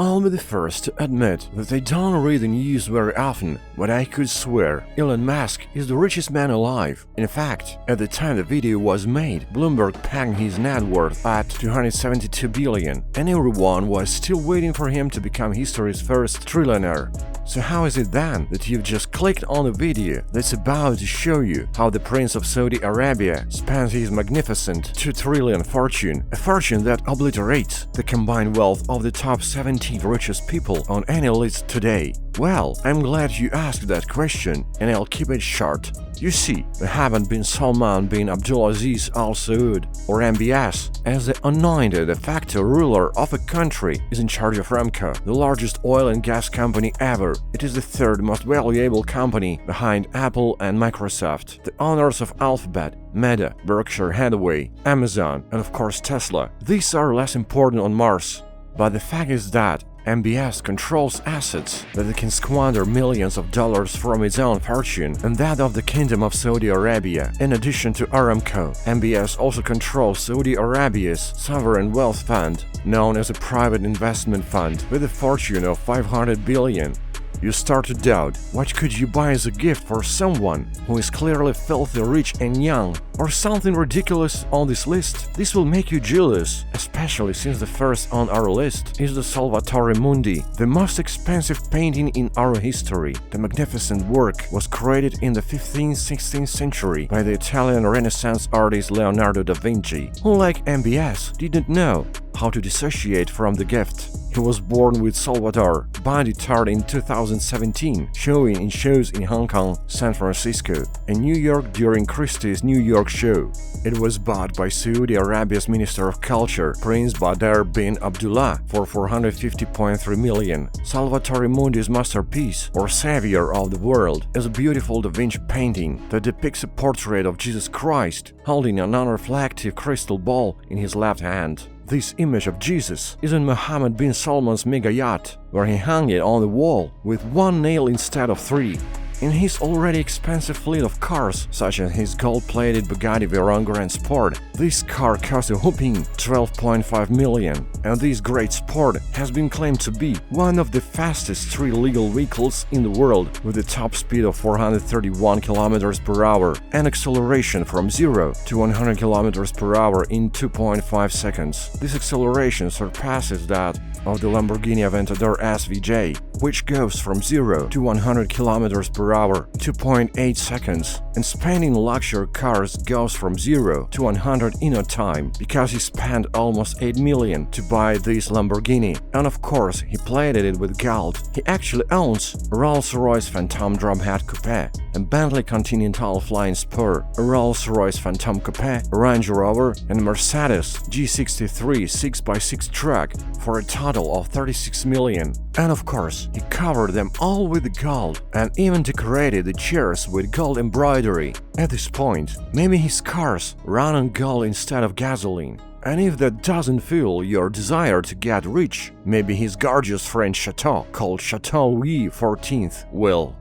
I'll be the first to admit that I don't read the news very often, but I could swear Elon Musk is the richest man alive. In fact, at the time the video was made, Bloomberg pegged his net worth at $272 billion, and everyone was still waiting for him to become history's first trillionaire. So how is it then that you've just clicked on a video that's about to show you how the Prince of Saudi Arabia spent his magnificent $2 trillion fortune, a fortune that obliterates the combined wealth of the top 17 richest people on any list today? Well, I'm glad you asked that question, and I'll keep it short. You see, Mohammed bin Salman bin Abdulaziz Al Saud, or MBS, as the anointed de facto ruler of a country, is in charge of Aramco, the largest oil and gas company ever. It is the third most valuable company behind Apple and Microsoft, the owners of Alphabet, Meta, Berkshire Hathaway, Amazon, and of course Tesla. These are less important on Mars. But the fact is that MBS controls assets that it can squander millions of dollars from its own fortune and that of the Kingdom of Saudi Arabia. In addition to Aramco, MBS also controls Saudi Arabia's sovereign wealth fund, known as a private investment fund, with a fortune of $500 billion. You start to doubt, what could you buy as a gift for someone who is clearly filthy rich and young? Or something ridiculous on this list? This will make you jealous, especially since the first on our list is the Salvatore Mundi, the most expensive painting in our history. The magnificent work was created in the 15th-16th century by the Italian Renaissance artist Leonardo da Vinci, who, like MBS, didn't know how to dissociate from the gift. He was born with Salvatore, bandit art in 2017, showing in shows in Hong Kong, San Francisco, and New York during Christie's New York show. It was bought by Saudi Arabia's Minister of Culture, Prince Badr bin Abdullah, for $450.3 million. Salvatore Mundi's masterpiece, or Savior of the World, is a beautiful Da Vinci painting that depicts a portrait of Jesus Christ holding an unreflective crystal ball in his left hand. This image of Jesus is on Mohammed bin Salman's mega yacht, where he hung it on the wall with one nail instead of three. In his already expensive fleet of cars, such as his gold-plated Bugatti Veyron Grand Sport, this car cost a whopping $12.5 million, and this great sport has been claimed to be one of the fastest street legal vehicles in the world, with a top speed of 431 km per hour and acceleration from 0 to 100 km per hour in 2.5 seconds. This acceleration surpasses that of the Lamborghini Aventador SVJ, which goes from 0 to 100 km per hour in 2.8 seconds, and spending luxury cars goes from 0 to 100 in no time, because he spent almost $8 million to buy this Lamborghini, and of course he plated it with gold. He actually owns a Rolls-Royce Phantom Drumhead Coupe, a Bentley Continental Flying Spur, a Rolls-Royce Phantom Coupe, a Range Rover, and a Mercedes G63 6x6 truck for a total of $36 million. And of course, he covered them all with gold and even decorated the chairs with gold embroidery. At this point, maybe his cars run on gold instead of gasoline. And if that doesn't fuel your desire to get rich, maybe his gorgeous French chateau, called Chateau Louis XIV, will.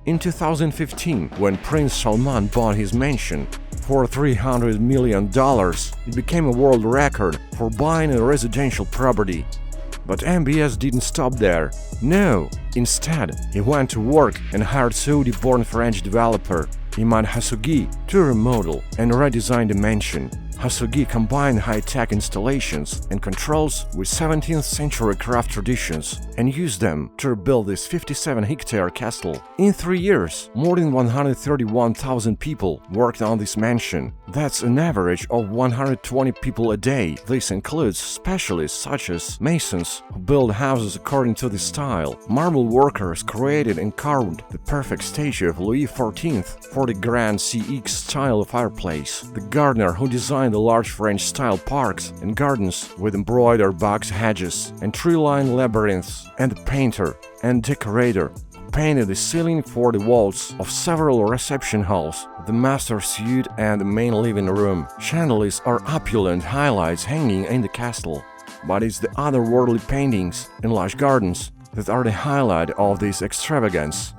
In 2015, when Prince Salman bought his mansion for $300 million, it became a world record for buying a residential property. But MBS didn't stop there. No, instead, he went to work and hired Saudi-born French developer Imad Hassoughi to remodel and redesign the mansion. Hassoughi combined high-tech installations and controls with 17th-century craft traditions and used them to rebuild this 57-hectare castle. In 3 years, more than 131,000 people worked on this mansion. That's an average of 120 people a day. This includes specialists such as masons who build houses according to this style, marble workers created and carved the perfect statue of Louis XIV for the Grand CX style fireplace, the gardener who designed the large French-style parks and gardens with embroidered box hedges and tree-lined labyrinths, and the painter and decorator who painted the ceiling for the walls of several reception halls, the master suite and the main living room. Chandeliers are opulent highlights hanging in the castle, but it's the otherworldly paintings and lush gardens that are the highlight of this extravagance.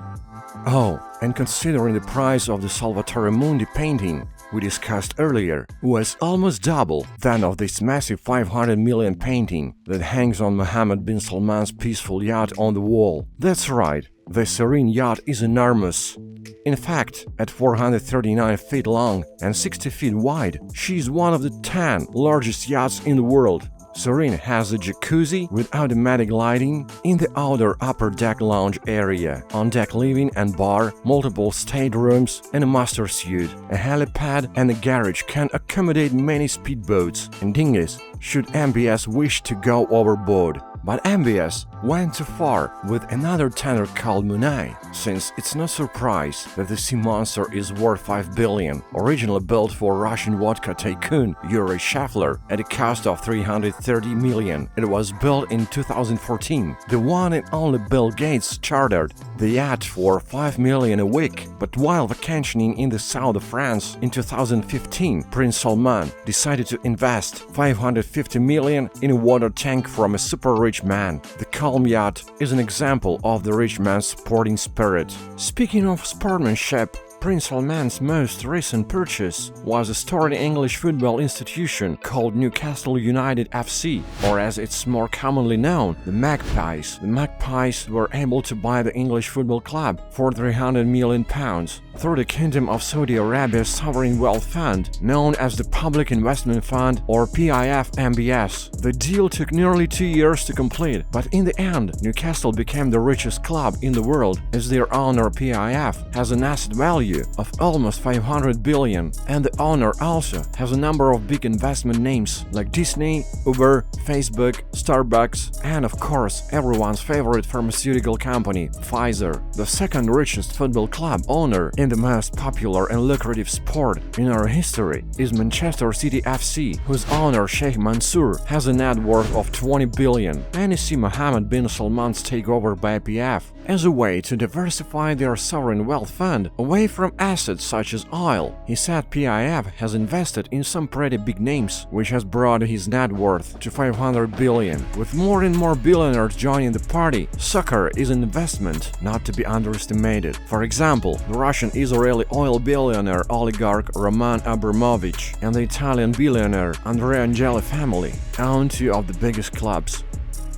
Oh, and considering the price of the Salvatore Mundi painting, we discussed earlier was almost double that of this massive 500 million painting that hangs on Mohammed bin Salman's peaceful yacht on the wall. That's right, the serene yacht is enormous. In fact, at 439 feet long and 60 feet wide, she is one of the 10 largest yachts in the world. Serene has a jacuzzi with automatic lighting in the outer upper deck lounge area, on-deck living and bar, multiple staterooms, and a master suite. A helipad and a garage can accommodate many speedboats and dinghies should MBS wish to go overboard. But MBS went too far with another tender called Munai, since it's no surprise that the sea monster is worth 5 billion, originally built for Russian vodka tycoon Yuri Shafler at a cost of 330 million. It was built in 2014. The one and only Bill Gates chartered the yacht for 5 million a week, but while vacationing in the south of France in 2015, Prince Salman decided to invest 550 million in a water tank from a super rich man. The calm yacht is an example of the rich man's sporting spirit. Speaking of sportsmanship, Prince Salman's most recent purchase was a storied English football institution called Newcastle United FC, or as it's more commonly known, the Magpies. The Magpies were able to buy the English football club for £300 million through the Kingdom of Saudi Arabia's sovereign wealth fund, known as the Public Investment Fund or PIF-MBS. The deal took nearly 2 years to complete, but in the end, Newcastle became the richest club in the world, as their owner PIF has an asset value of almost 500 billion, and the owner also has a number of big investment names like Disney, Uber, Facebook, Starbucks, and of course everyone's favorite pharmaceutical company, Pfizer. The second richest football club owner in the most popular and lucrative sport in our history is Manchester City FC, whose owner Sheikh Mansour has a net worth of 20 billion. Many see Mohammed bin Salman's takeover by PIF as a way to diversify their sovereign wealth fund away from assets such as oil. He said PIF has invested in some pretty big names, which has brought his net worth to 500 billion. With more and more billionaires joining the party, soccer is an investment not to be underestimated. For example, the Russian-Israeli oil billionaire oligarch Roman Abramovich and the Italian billionaire Andrea Agnelli family own two of the biggest clubs.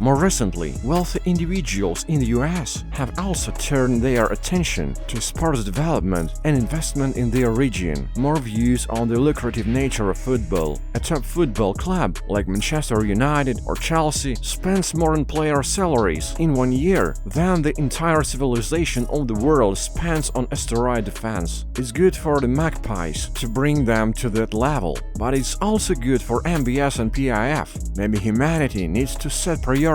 More recently, wealthy individuals in the US have also turned their attention to sports development and investment in their region. More views on the lucrative nature of football. A top football club like Manchester United or Chelsea spends more on player salaries in 1 year than the entire civilization of the world spends on asteroid defense. It's good for the Magpies to bring them to that level, but it's also good for MBS and PIF. Maybe humanity needs to set priorities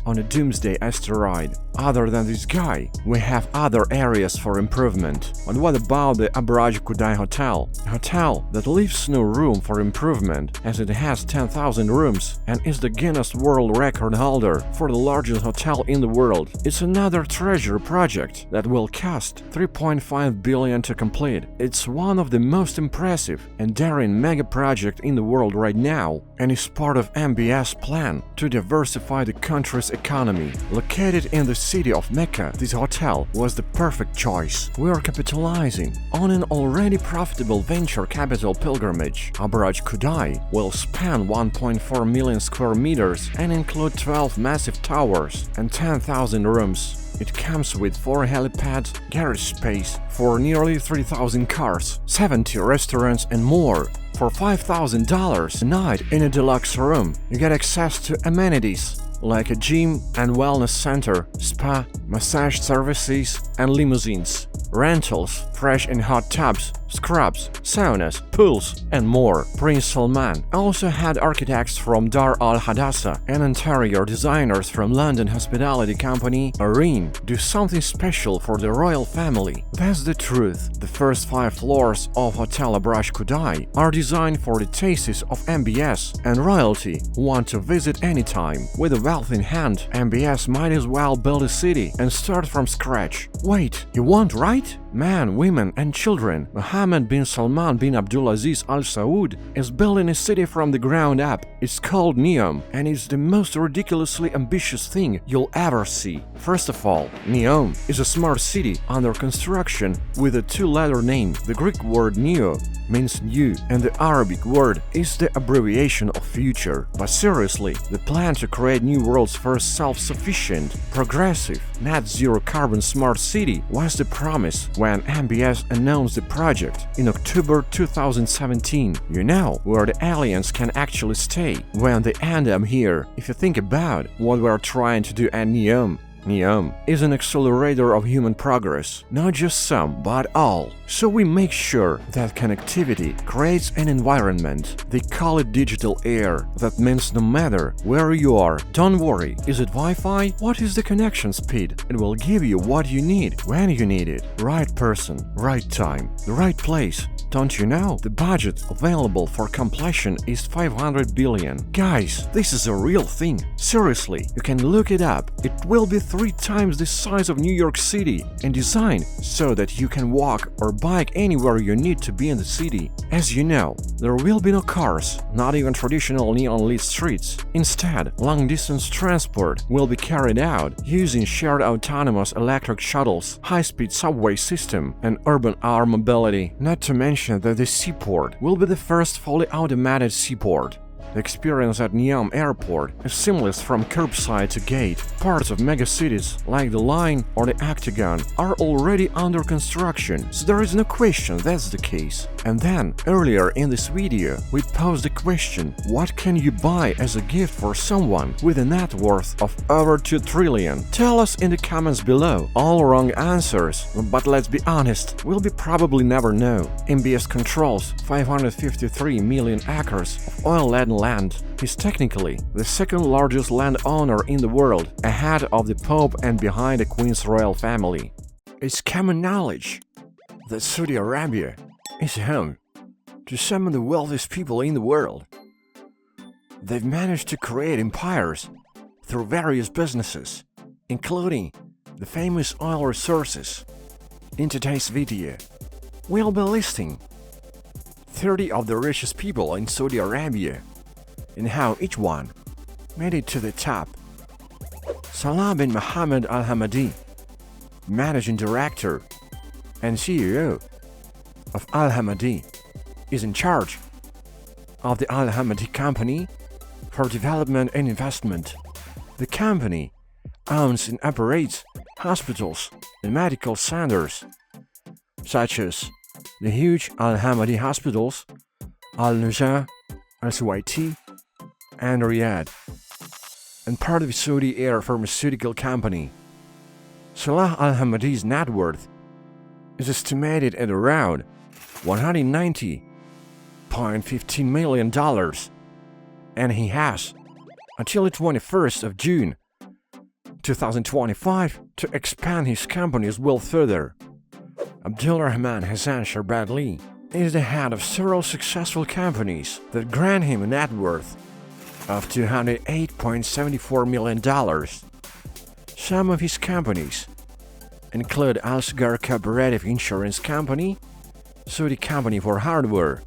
on a doomsday asteroid. Other than this guy, we have other areas for improvement. But what about the Abraj Kudai Hotel? A hotel that leaves no room for improvement, as it has 10,000 rooms and is the Guinness World Record holder for the largest hotel in the world. It's another treasure project that will cost 3.5 billion to complete. It's one of the most impressive and daring mega projects in the world right now, and is part of MBS plan to diversify the country's economy. Located in the city of Mecca, this hotel was the perfect choice. We are capitalizing on an already profitable venture capital pilgrimage. Abraj Kudai will span 1.4 million square meters and include 12 massive towers and 10,000 rooms. It comes with 4 helipads, garage space for nearly 3,000 cars, 70 restaurants and more. For $5,000 a night in a deluxe room, you get access to amenities like a gym and wellness center, spa, massage services, and limousines, rentals, fresh and hot tubs, scrubs, saunas, pools, and more. Prince Salman also had architects from Dar Al Hadassa and interior designers from London hospitality company Arene do something special for the royal family. That's the truth. The first 5 floors of Hotel Abraj Kudai are designed for the tastes of MBS and royalty who want to visit anytime. With a wealth in hand, MBS might as well build a city and start from scratch. Wait, you want, right? Men, women, and children, Mohammed bin Salman bin Abdulaziz Al Saud is building a city from the ground up. It's called NEOM, and it's the most ridiculously ambitious thing you'll ever see. First of all, NEOM is a smart city under construction with a two-letter name. The Greek word neo means new, and the Arabic word is the abbreviation of future. But seriously, the plan to create New World's first self-sufficient, progressive, net-zero carbon smart city was the promise when MBS announced the project in October 2017. You know where the aliens can actually stay when they end up here. If you think about what we're trying to do at NEOM, NEOM is an accelerator of human progress, not just some, but all. So we make sure that connectivity creates an environment. They call it digital air. That means no matter where you are, don't worry, is it Wi-Fi? What is the connection speed? It will give you what you need, when you need it. Right person, right time, the right place. Don't you know? The budget available for completion is 500 billion. Guys, this is a real thing. Seriously, you can look it up. It will be 3 times the size of New York City and designed so that you can walk or bike anywhere you need to be in the city. As you know, there will be no cars, not even traditional neon-lit streets. Instead, long-distance transport will be carried out using shared autonomous electric shuttles, high-speed subway system, and urban air mobility. Not to mention that the seaport will be the first fully automated seaport. The experience at NEOM Airport is seamless from curbside to gate. Parts of megacities like the Line or the Octagon are already under construction, so there is no question that's the case. And then, earlier in this video, we posed the question, what can you buy as a gift for someone with a net worth of over 2 trillion? Tell us in the comments below. All wrong answers, but let's be honest, we'll probably never know. MBS controls 553 million acres of oil-laden land. He's technically the second largest landowner in the world, ahead of the Pope and behind the Queen's royal family. It's common knowledge that Saudi Arabia is home to some of the wealthiest people in the world. They've managed to create empires through various businesses, including the famous oil resources. In today's video, we'll be listing 30 of the richest people in Saudi Arabia and how each one made it to the top. Salah bin Mohammed Al Hamadi, Managing Director and CEO of Al Hamadi, is in charge of the Al Hamadi Company for Development and Investment. The company owns and operates hospitals and medical centers such as the huge Al Hamadi Hospitals, Al Nujah, Al Suwaiti, and Riyadh, and part of the Saudi Air Pharmaceutical Company. Salah Al Hamadi's net worth is estimated at around $190.15 million, and he has until the 21st of June 2025 to expand his company's wealth further. Abdul Rahman Hassan Sharbadli is the head of several successful companies that grant him a net worth of $208.74 million. Some of his companies include Al Sagar Cooperative Insurance Company, Saudi Company for Hardware,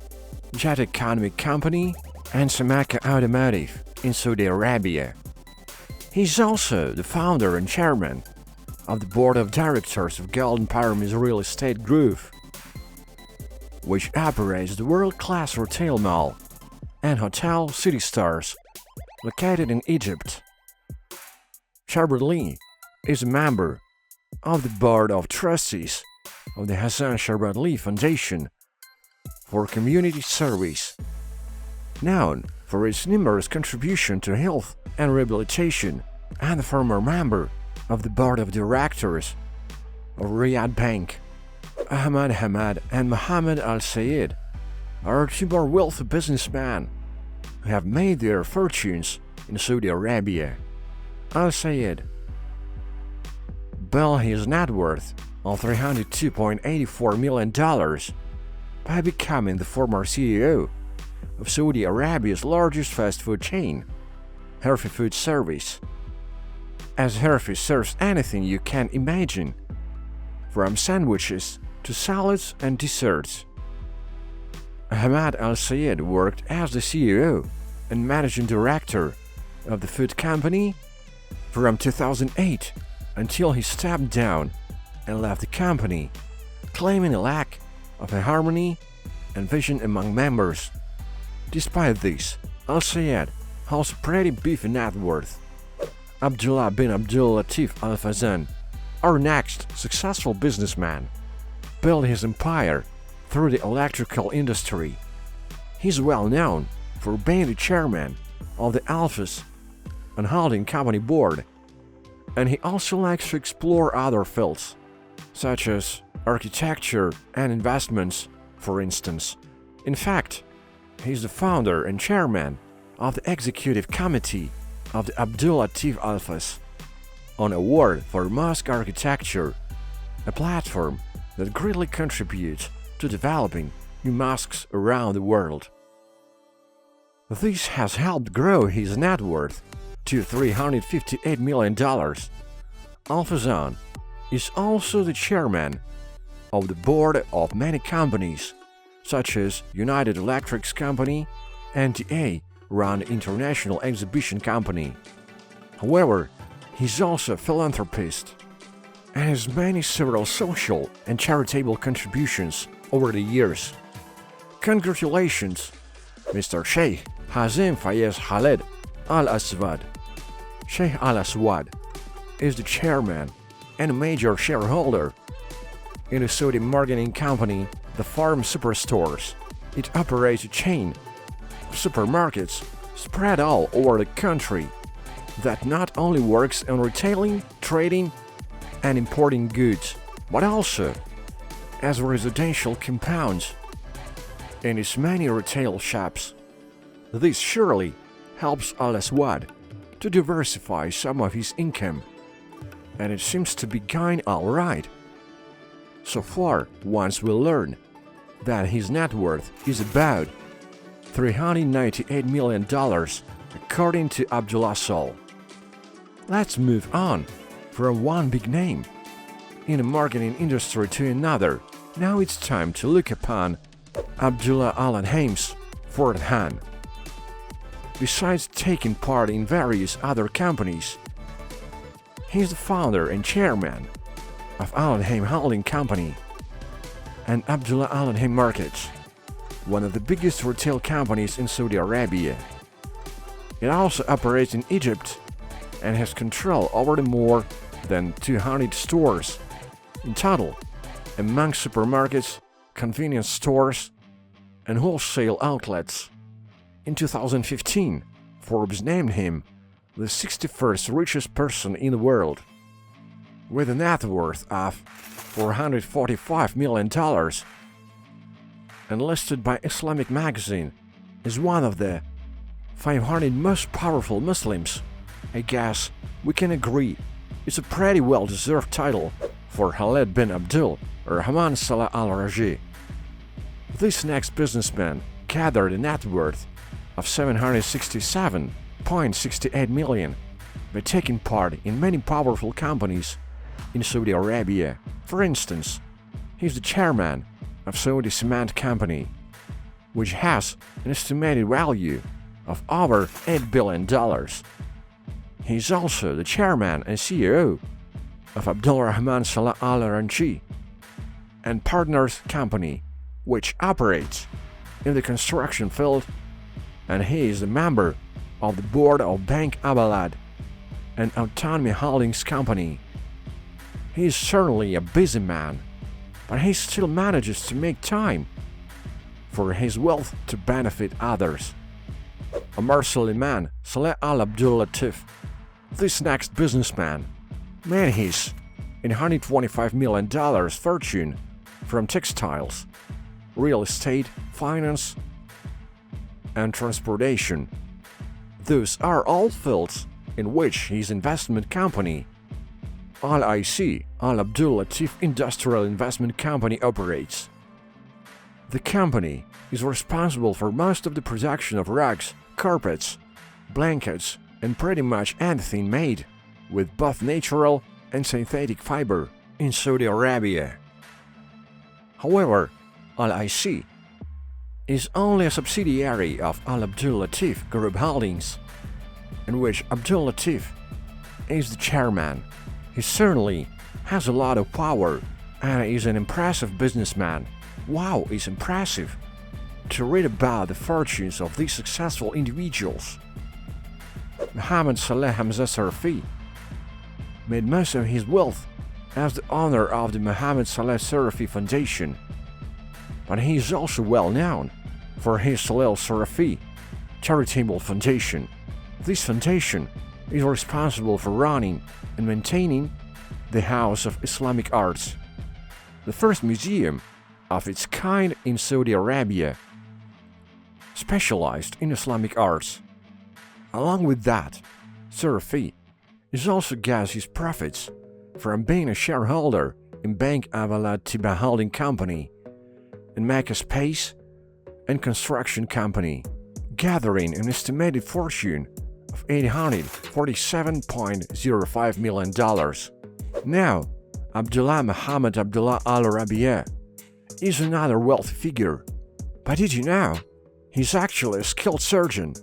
Jet Economic Company, and Samaka Automotive in Saudi Arabia. He's also the founder and chairman of the board of directors of Golden Pyramids Real Estate Group, which operates the world-class retail mall and hotel City Stars located in Egypt. Sharbadli is a member of the board of trustees of the Hassan Sharbadli Foundation for Community Service, known for its numerous contributions to health and rehabilitation, and a former member of the board of directors of Riyadh Bank. Ahmad Hamad and Mohammed Al Sayed are two more wealthy businessmen who have made their fortunes in Saudi Arabia. Al Sayed built his net worth of $302.84 million by becoming the former CEO of Saudi Arabia's largest fast food chain, Herfi Food Service. As Herfi serves anything you can imagine, from sandwiches to salads and desserts. Ahmad Al-Sayed worked as the CEO and managing director of the food company from 2008 until he stepped down and left the company, claiming a lack of a harmony and vision among members. Despite this, Al-Sayed has a pretty beefy net worth. Abdullah bin Abdul Latif Al Fazan, our next successful businessman, built his empire through the electrical industry. He's well known for being the chairman of the Alphas and holding company board, and he also likes to explore other fields, such as architecture and investments, for instance. In fact, he's the founder and chairman of the executive committee of the Abdul Latif Alphas, an award for mosque architecture, a platform that greatly contributes to developing new mosques around the world. This has helped grow his net worth to $358 million. Al Fazan is also the chairman of the board of many companies, such as United Electrics Company and the A-run International Exhibition Company. However, he's also a philanthropist and has made several social and charitable contributions over the years. Congratulations, Mr. Sheikh Hazem Fayez Khaled Al-Aswad. Sheikh Al-Aswad is the chairman and a major shareholder in the Saudi marketing company, the Farm Superstores. It operates a chain of supermarkets spread all over the country that not only works on retailing, trading, and importing goods, but also as residential compounds in its many retail shops. This surely helps Al-Aswad to diversify some of his income, and it seems to be going all right. So far, once we learn that his net worth is about $398 million according to Abdullah Sol. Let's move on from one big name in the marketing industry to another. Now it's time to look upon Abdullah Al-Anheim's fourth hand. Besides taking part in various other companies, he is the founder and chairman of Al-Anheim Holding Company and Abdullah Al-Anheim Markets, one of the biggest retail companies in Saudi Arabia. It also operates in Egypt and has control over the more than 200 stores in total among supermarkets, convenience stores, and wholesale outlets. In 2015, Forbes named him the 61st richest person in the world, with a net worth of $445 million, and listed by Islamic magazine as one of the 500 most powerful Muslims. I guess we can agree it's a pretty well-deserved title for Khaled bin Abdul Rahman Salah Al-Raji. This next businessman gathered a net worth of $767.68 million by taking part in many powerful companies in Saudi Arabia. For instance, he's the chairman of Saudi Cement Company, which has an estimated value of over $8 billion. He's also the chairman and CEO of Abdul Rahman Salah Al-Ranchi and Partners Company, which operates in the construction field, and he is a member of the board of Bank Abalad, an autonomy holdings company. He is certainly a busy man, but he still manages to make time for his wealth to benefit others. Omar Suleiman Saleh Al Abdul Latif, this next businessman, made his $125 million fortune from textiles, real estate, finance, and transportation. Those are all fields in which his investment company, Al-IC, Al Abdul Latif Industrial Investment Company, operates. The company is responsible for most of the production of rugs, carpets, blankets, and pretty much anything made with both natural and synthetic fiber in Saudi Arabia. However, Al-IC is only a subsidiary of Al Abdul Latif Group Holdings, in which Abdul Latif is the chairman. He certainly has a lot of power and is an impressive businessman. Wow, it's impressive to read about the fortunes of these successful individuals. Mohammed Saleh Hamza Sarafi made most of his wealth as the owner of the Mohammed Saleh Sarafi Foundation, but he is also well known for his Saleh Sarafi Charitable Foundation. This foundation is responsible for running and maintaining the House of Islamic Arts, the first museum of its kind in Saudi Arabia, specialized in Islamic arts. Along with that, Sarafi is also gets his profits from being a shareholder in Bank Avalat Tiba Holding Company and Mecca Space and Construction Company, gathering an estimated fortune of $847.05 million. Now, Abdullah Muhammad Abdullah Al Rabia is another wealthy figure, but did you know he's actually a skilled surgeon?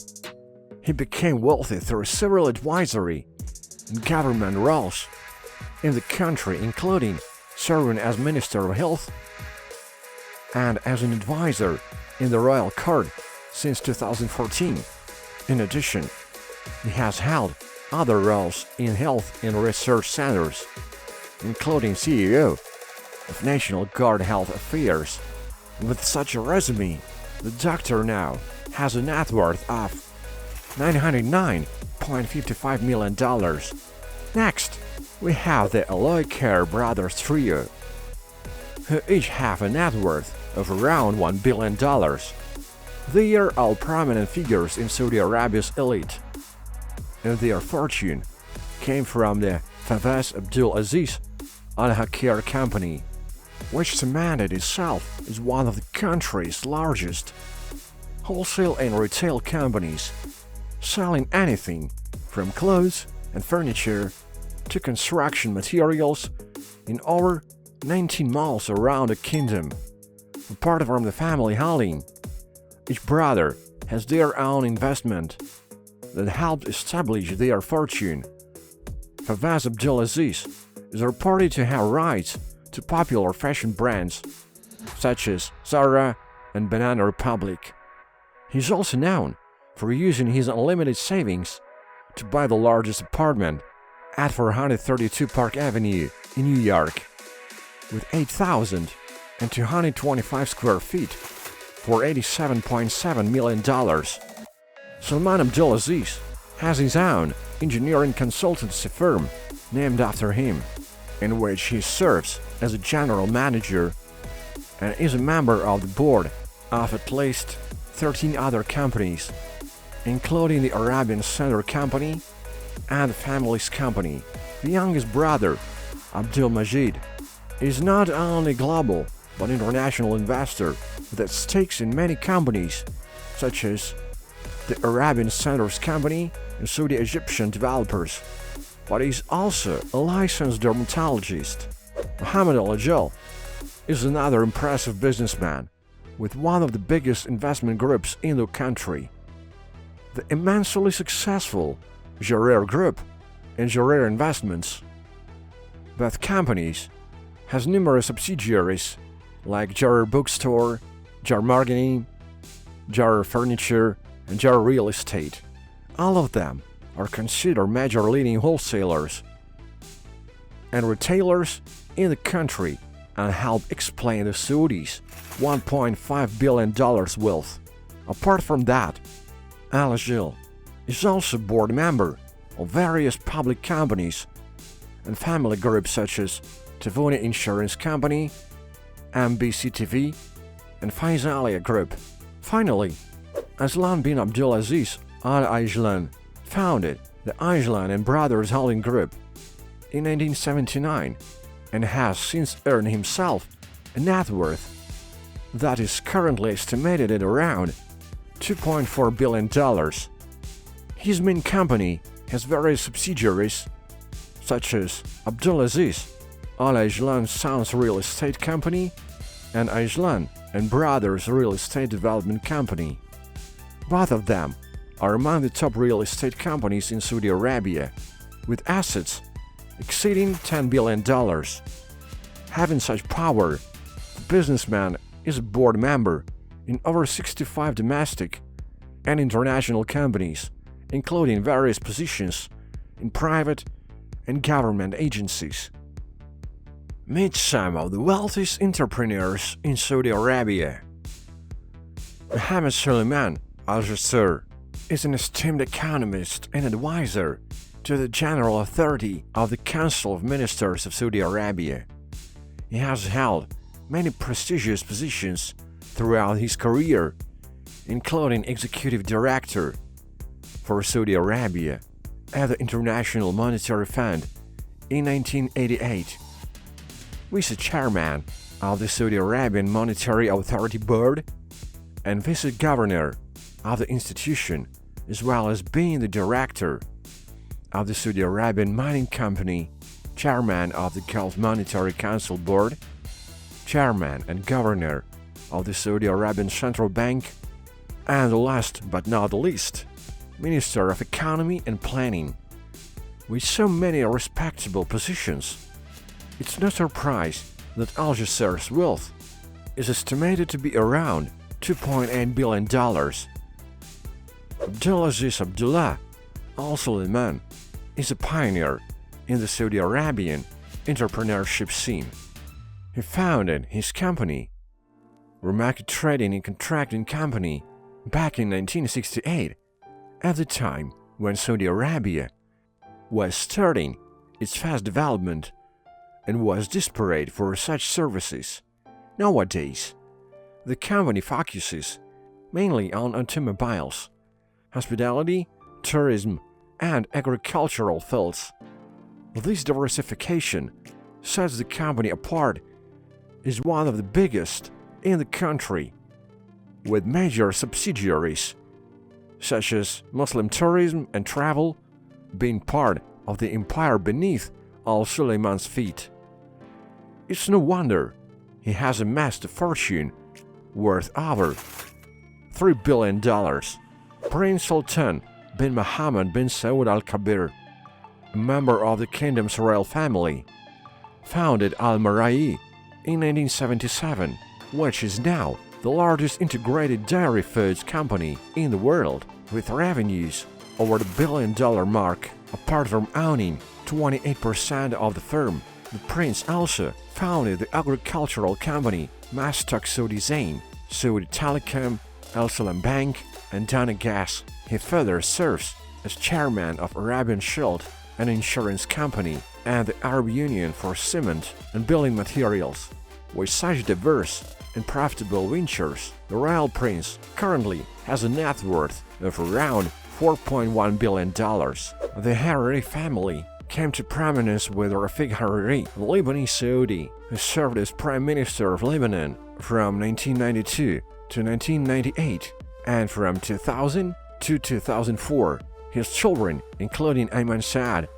He became wealthy through several advisory and government roles in the country, including serving as Minister of Health and as an advisor in the Royal Court since 2014. In addition, he has held other roles in health and research centers, including CEO of National Guard Health Affairs. With such a resume, the doctor now has a net worth of $909.55 million. Next, we have the Aloy Care Brothers Trio, who each have a net worth of around $1 billion. They are all prominent figures in Saudi Arabia's elite, and their fortune came from the Fawaz Abdul Aziz Al Hakir Company, which cemented itself as one of the country's largest wholesale and retail companies, selling anything from clothes and furniture to construction materials in over 19 malls around the kingdom. Apart from the family holding, each brother has their own investment that helped establish their fortune. Fawaz Abdul Aziz is reported to have rights to popular fashion brands such as Zara and Banana Republic. He's also known for using his unlimited savings to buy the largest apartment at 432 Park Avenue in New York, with 8,225 square feet for $87.7 million. Salman Abdulaziz has his own engineering consultancy firm named after him, in which he serves as a general manager and is a member of the board of at least 13 other companies, including the Arabian Center Company and the Families Company. The youngest brother, Abdul Majid, is not only global but international investor that stakes in many companies such as the Arabian Centers Company and Saudi Egyptian developers, but is also a licensed dermatologist. Mohammed Al-Ajal is another impressive businessman with one of the biggest investment groups in the country, the immensely successful Jarir Group and Jarir Investments. Both companies has numerous subsidiaries like Jarir Bookstore, Jarir Marketing, Jarir Furniture, and Jarir Real Estate. All of them are considered major leading wholesalers and retailers in the country and help explain the Saudis' $1.5 billion wealth. Apart from that, Al-Ajil is also a board member of various public companies and family groups such as Tavoni Insurance Company, MBC TV, and Faisalia Group. Finally, Aslan bin Abdulaziz Al Ajlan founded the Ajlan and Brothers Holding Group in 1979 and has since earned himself a net worth that is currently estimated at around $2.4 billion. His main company has various subsidiaries such as Abdulaziz Al Ajlan Sons Real Estate Company and Aislan and Brothers Real Estate Development Company. Both of them are among the top real estate companies in Saudi Arabia, with assets exceeding $10 billion. Having such power, the businessman is a board member in over 65 domestic and international companies, including various positions in private and government agencies. Meet some of the wealthiest entrepreneurs in Saudi Arabia. Mohammed bin Salman Al-Jassir is an esteemed economist and advisor to the General Authority of the Council of Ministers of Saudi Arabia. He has held many prestigious positions throughout his career, including Executive Director for Saudi Arabia at the International Monetary Fund in 1988, Vice Chairman of the Saudi Arabian Monetary Authority Board, and Vice Governor of the institution, as well as being the Director of the Saudi Arabian Mining Company, Chairman of the Gulf Monetary Council Board, Chairman and Governor of the Saudi Arabian Central Bank, and last but not least, Minister of Economy and Planning. With so many respectable positions, it's no surprise that Al-Jassir's wealth is estimated to be around $2.8 billion. Abdulaziz Abdullah Al-Sulaiman is a pioneer in the Saudi Arabian entrepreneurship scene. He founded his company, Ramaki Trading and Contracting Company, back in 1968, at the time when Saudi Arabia was starting its fast development and was desperate for such services. Nowadays, the company focuses mainly on automobiles, hospitality, tourism, and agricultural fields. This diversification sets the company apart as one of the biggest in the country, with major subsidiaries such as Muslim tourism and travel being part of the empire beneath Al-Sulaiman's feet. It's no wonder he has amassed a fortune worth over $3 billion. Prince Sultan bin Mohammed bin Saud Al Kabir, a member of the kingdom's royal family, founded Al Marai in 1977, which is now the largest integrated dairy foods company in the world, with revenues over the $1 billion mark. Apart from owning 28% of the firm, the prince also founded the agricultural company Mastok Saudi Zain, Saudi Telecom, Al Salam Bank, and Dana Gas. He further serves as chairman of Arabian Shield, an insurance company, and the Arab Union for Cement and Building Materials. With such diverse and profitable ventures, the royal prince currently has a net worth of around $4.1 billion. The Hariri family came to prominence with Rafiq Hariri, a Lebanese Saudi, who served as Prime Minister of Lebanon from 1992 to 1998, and from 2000 to 2004. His children, including Ayman Saad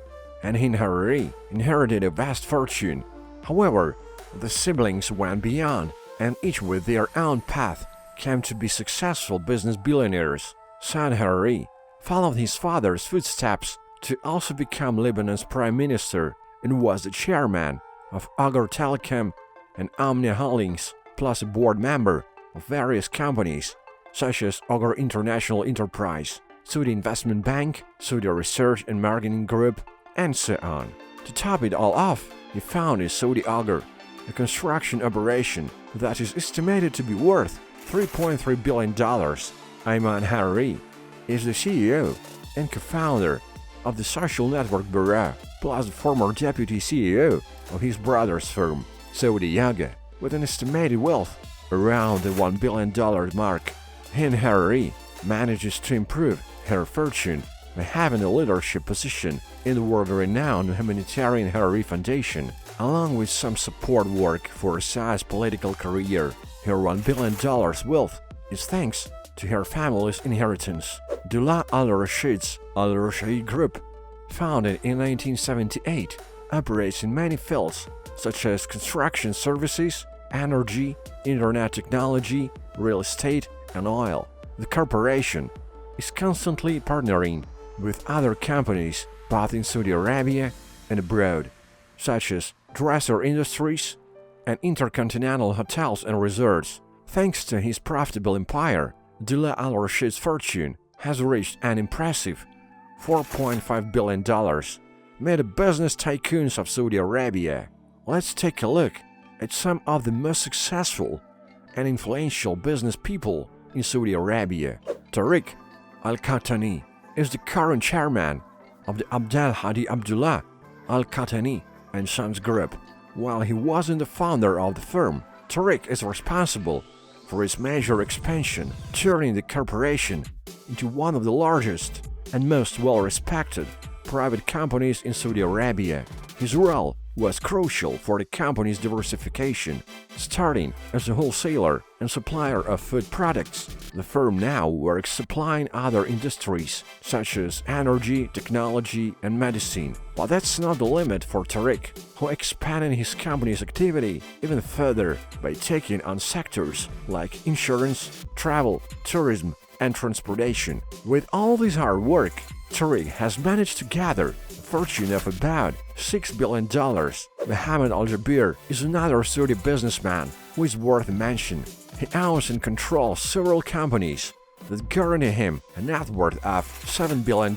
and Hind Hariri, inherited a vast fortune. However, the siblings went beyond, and each with their own path came to be successful business billionaires. Saad Hariri followed his father's footsteps to also become Lebanon's prime minister and was the chairman of Agar Telecom and Omnia Holdings, plus a board member of various companies such as Agar International Enterprise, Saudi Investment Bank, Saudi Research and Marketing Group, and so on. To top it all off, he founded Saudi Agar, a construction operation that is estimated to be worth $3.3 billion. Ayman Hariri is the CEO and co-founder of the social network Bureau, plus the former deputy CEO of his brother's firm, Saudi Yaga, with an estimated wealth around the $1 billion mark. Hind Hariri manages to improve her fortune by having a leadership position in the world-renowned humanitarian Hariri Foundation, along with some support work for Saad's political career. Her $1 billion wealth is thanks to her family's inheritance. Dullah Al-Rashid's Al-Rashid Group, founded in 1978, operates in many fields such as construction services, energy, internet technology, real estate, and oil. The corporation is constantly partnering with other companies both in Saudi Arabia and abroad, such as Dresser Industries and Intercontinental Hotels and Resorts. Thanks to his profitable empire, Abdullah al-Rashid's fortune has reached an impressive $4.5 billion, made the business tycoons of Saudi Arabia. Let's take a look at some of the most successful and influential business people in Saudi Arabia. Tariq Al-Qahtani is the current chairman of the Abdel Hadi Abdullah Al-Qahtani and Sons Group. While he wasn't the founder of the firm, Tariq is responsible for its major expansion, turning the corporation into one of the largest and most well-respected private companies in Saudi Arabia. His role was crucial for the company's diversification. Starting as a wholesaler and supplier of food products, the firm now works supplying other industries such as energy, technology, and medicine. But that's not the limit for Tariq, who expanded his company's activity even further by taking on sectors like insurance, travel, tourism, and transportation. With all this hard work, Tariq has managed to gather a fortune of about $6 billion. Mohammed Al-Jabir is another Saudi businessman who is worth a mention. He owns and controls several companies that guarantee him a net worth of $7 billion.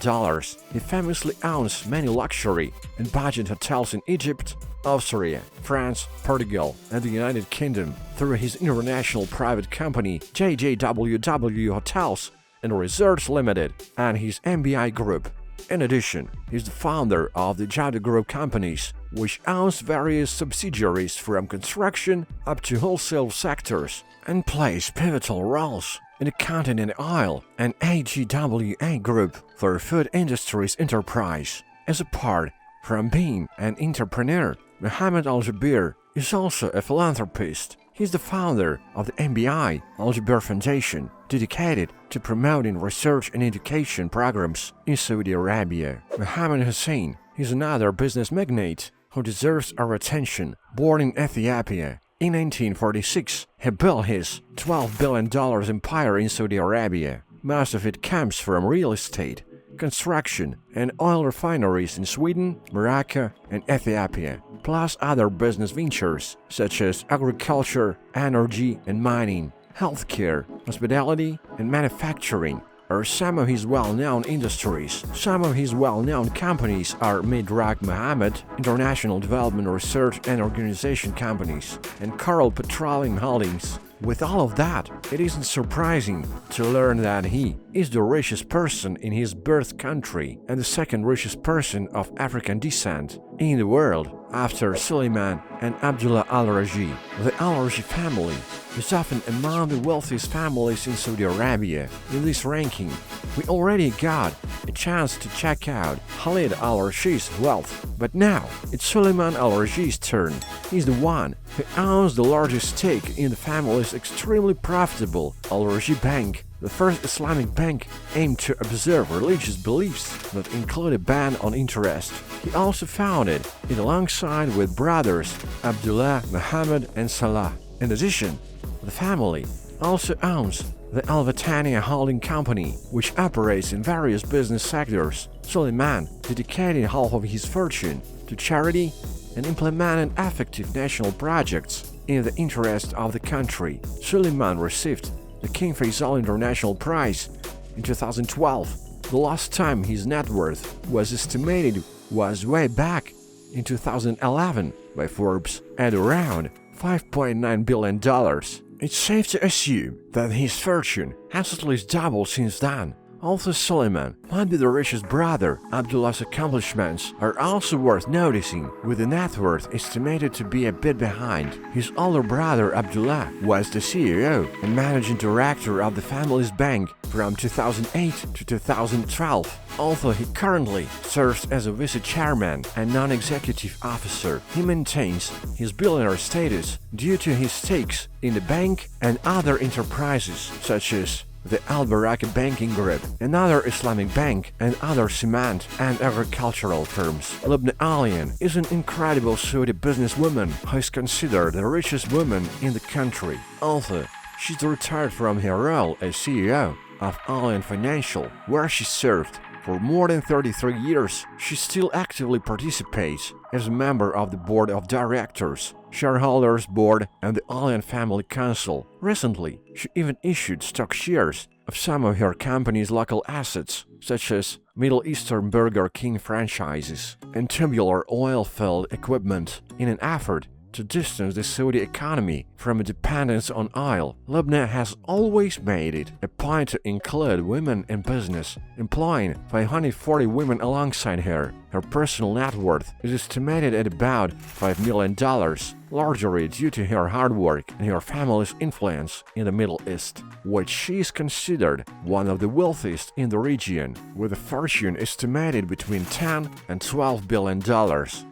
He famously owns many luxury and budget hotels in Egypt, Austria, France, Portugal, and the United Kingdom through his international private company JJWW Hotels and Resorts Limited and his MBI Group. In addition, he is the founder of the Jada Group companies, which owns various subsidiaries from construction up to wholesale sectors and plays pivotal roles in the continent oil and AGWA Group for food industries enterprise. As apart from being an entrepreneur, Mohammed Al-Jabir is also a philanthropist. He is the founder of the MBI Al-Jabir Foundation, dedicated to promoting research and education programs in Saudi Arabia. Mohammed Hussein is another business magnate who deserves our attention. Born in Ethiopia in 1946, he built his $12 billion empire in Saudi Arabia. Most of it comes from real estate, construction, and oil refineries in Sweden, Morocco, and Ethiopia, plus other business ventures such as agriculture, energy and mining, healthcare, hospitality, and manufacturing are some of his well-known industries. Some of his well-known companies are Midrak Mohammed, International Development Research and Organization Companies, and Coral Petroleum Holdings. With all of that, it isn't surprising to learn that he is the richest person in his birth country and the second richest person of African descent in the world after Suleiman and Abdullah al-Rashid. The al-Rashid family is often among the wealthiest families in Saudi Arabia. In this ranking, we already got a chance to check out Khalid al-Rashid's wealth, but now it's Suleiman al-Rashid's turn. He's the one who owns the largest stake in the family's extremely profitable Al-Rashid Bank, the first Islamic bank aimed to observe religious beliefs that include a ban on interest. He also founded it alongside with brothers Abdullah, Muhammad, and Salah. In addition, the family also owns the Al-Wataniya Holding Company, which operates in various business sectors. Suleiman dedicated half of his fortune to charity and implemented effective national projects in the interest of the country. Suleiman received the King Faisal International Prize in 2012. The last time his net worth was estimated was way back in 2011 by Forbes at around $5.9 billion. It's safe to assume that his fortune has at least doubled since then. Although Suleiman might be the richest brother, Abdullah's accomplishments are also worth noticing, with the net worth estimated to be a bit behind. His older brother Abdullah was the CEO and managing director of the family's bank from 2008 to 2012. Although he currently serves as a vice chairman and non-executive officer, he maintains his billionaire status due to his stakes in the bank and other enterprises such as the Al Baraka Banking Group, another Islamic bank, and other cement and agricultural firms. Lubna Alian is an incredible Saudi businesswoman who is considered the richest woman in the country. Although she's retired from her role as CEO of Alian Financial, where she served for more than 33 years, she still actively participates as a member of the board of directors, shareholders board, and the Alian Family Council. Recently, she even issued stock shares of some of her company's local assets, such as Middle Eastern Burger King franchises and tubular oil field equipment, in an effort to distance the Saudi economy from a dependence on oil. Lubna has always made it a point to include women in business, employing 540 women alongside her. Her personal net worth is estimated at about $5 million, largely due to her hard work and her family's influence in the Middle East, which she is considered one of the wealthiest in the region, with a fortune estimated between $10 and $12 billion.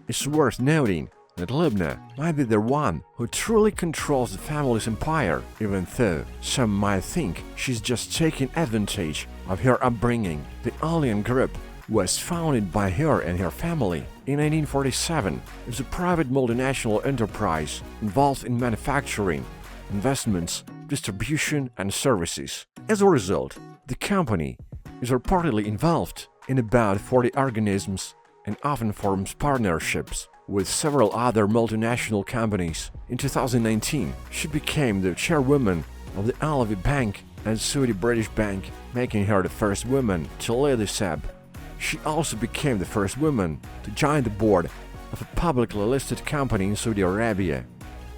It's worth noting that Lubna might be the one who truly controls the family's empire, even though some might think she's just taking advantage of her upbringing. The Alian Group was founded by her and her family in 1947 as a private multinational enterprise involved in manufacturing, investments, distribution, and services. As a result, the company is reportedly involved in about 40 organisms and often forms partnerships with several other multinational companies. In 2019, she became the chairwoman of the Alavi Bank and Saudi British Bank, making her the first woman to lead the SAB. She also became the first woman to join the board of a publicly listed company in Saudi Arabia.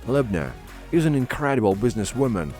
Lubna is an incredible businesswoman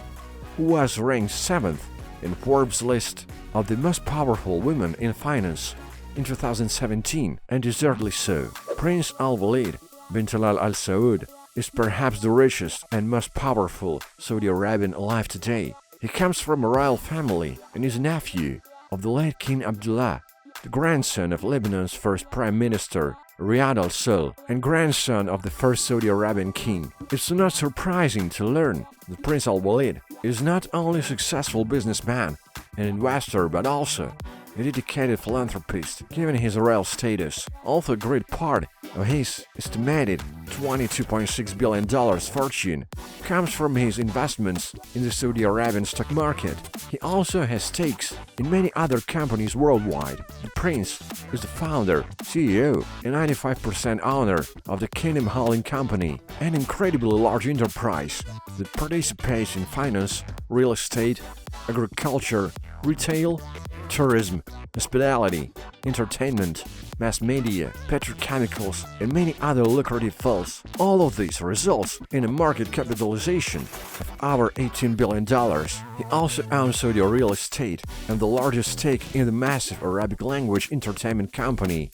who was ranked 7th in Forbes' list of the most powerful women in finance in 2017, and deservedly so. Prince Al-Walid bin Talal Al Saud is perhaps the richest and most powerful Saudi Arabian alive today. He comes from a royal family and is a nephew of the late King Abdullah, the grandson of Lebanon's first Prime Minister Riyad al-Sul, and grandson of the first Saudi Arabian king. It's not surprising to learn that Prince Al-Walid is not only a successful businessman and investor, but also a dedicated philanthropist, given his royal status. Also, a great part of his estimated $22.6 billion fortune comes from his investments in the Saudi Arabian stock market. He also has stakes in many other companies worldwide. The prince is the founder, CEO, and 95% owner of the Kingdom Holding Company, an incredibly large enterprise that participates in finance, real estate, agriculture, retail, tourism, hospitality, entertainment, mass media, petrochemicals, and many other lucrative fields. All of this results in a market capitalization of over $18 billion. He also owns Saudi real estate and the largest stake in the massive Arabic language entertainment company,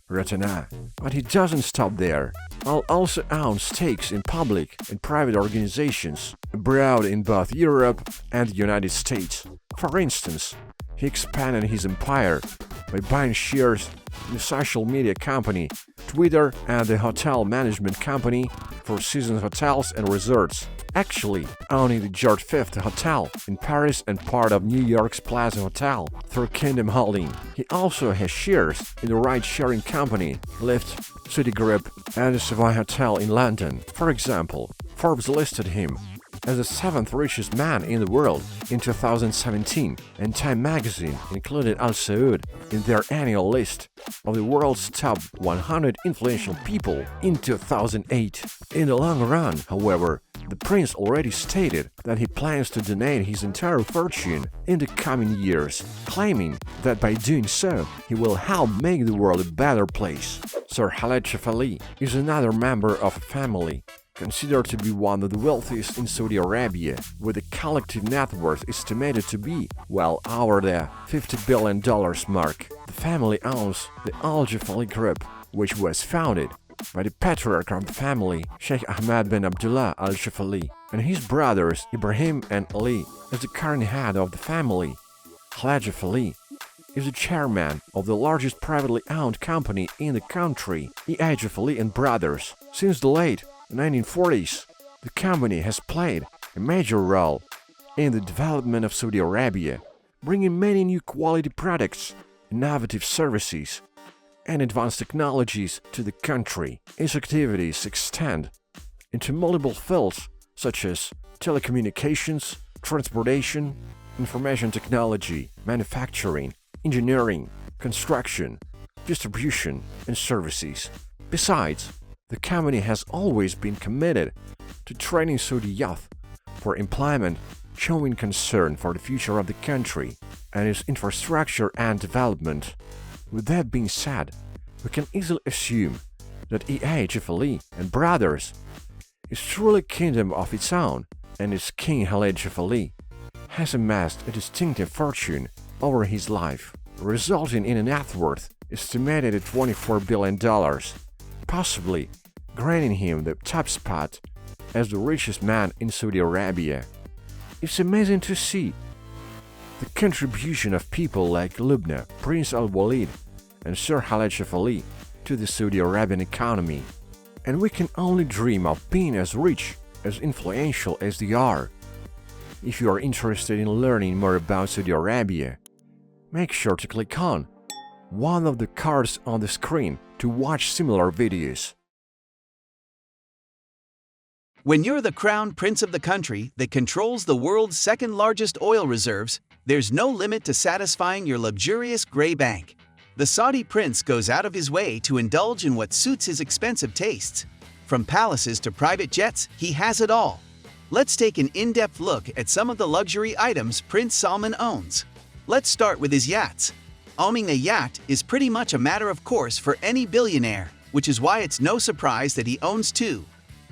Ratana. But he doesn't stop there. Al also owns stakes in public and private organizations abroad in both Europe and the United States. For instance, he expanded his empire by buying shares in the social media company Twitter and the hotel management company Four Seasons Hotels and Resorts, actually owning the George V Hotel in Paris and part of New York's Plaza Hotel through Kingdom Holding. He also has shares in the ride-sharing company Lyft, Citigroup, and the Savoy Hotel in London. For example, Forbes listed him as the 7th richest man in the world in 2017, and Time magazine included Al Saud in their annual list of the world's top 100 influential people in 2008. In the long run, however, the prince already stated that he plans to donate his entire fortune in the coming years, claiming that by doing so, he will help make the world a better place. Sir Khaled Shafali is another member of a family considered to be one of the wealthiest in Saudi Arabia, with a collective net worth estimated to be well over the $50 billion mark. The family owns the Al Jafali Group, which was founded by the patriarch of the family, Sheikh Ahmed bin Abdullah Al Jafali, and his brothers Ibrahim and Ali. As the current head of the family, Khaled Jafali is the chairman of the largest privately owned company in the country, E.A. Jafali and Brothers. Since the late 1940s, the company has played a major role in the development of Saudi Arabia, bringing many new quality products, innovative services, and advanced technologies to the country. Its activities extend into multiple fields such as telecommunications, transportation, information technology, manufacturing, engineering, construction, distribution, and services. Besides, the company has always been committed to training Saudi youth for employment, showing concern for the future of the country and its infrastructure and development. With that being said, we can easily assume that EHFLE and Brothers is truly a kingdom of its own, and its king EHFLE has amassed a distinctive fortune over his life, resulting in a net worth estimated at $24 billion, possibly granting him the top spot as the richest man in Saudi Arabia. It's amazing to see the contribution of people like Lubna, Prince Al-Walid, and Sir EHFLE to the Saudi Arabian economy, and we can only dream of being as rich, as influential as they are. If you are interested in learning more about Saudi Arabia, make sure to click on one of the cards on the screen to watch similar videos. When you're the crown prince of the country that controls the world's second-largest oil reserves, there's no limit to satisfying your luxurious gray bank. The Saudi prince goes out of his way to indulge in what suits his expensive tastes. From palaces to private jets, he has it all. Let's take an in-depth look at some of the luxury items Prince Salman owns. Let's start with his yachts. Owning a yacht is pretty much a matter of course for any billionaire, which is why it's no surprise that he owns two.